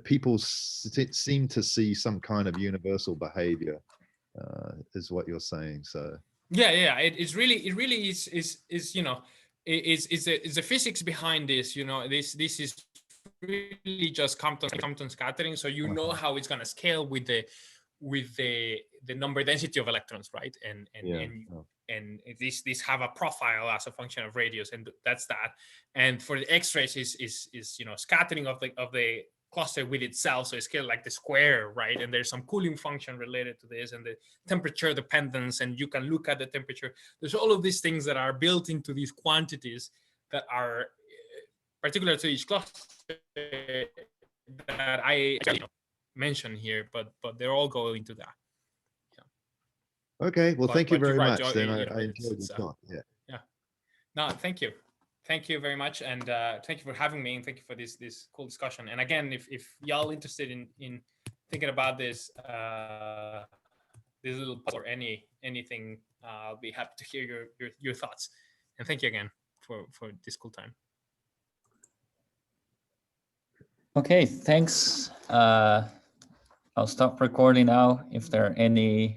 people seem to see some kind of universal behavior, is what you're saying. So yeah, it really is you know, is the physics behind this. You know, this is really just Compton scattering. So you know how it's going to scale with the number density of electrons, right? And these have a profile as a function of radius, and that's that. And for the X-rays is you know, scattering of the cluster with itself, so it's scaled like the square, right? And there's some cooling function related to this, and the temperature dependence, and you can look at the temperature. There's all of these things that are built into these quantities that are particular to each cluster that I mentioned here, but they're all going into that. okay, well, thank you very much. Right, then I enjoyed the talk. Yeah. No, thank you. Thank you very much, and thank you for having me, and thank you for this cool discussion. And again, if y'all interested in thinking about this this little or anything, I'll be happy to hear your thoughts. And thank you again for this cool time. Okay, thanks. I'll stop recording now. If there are any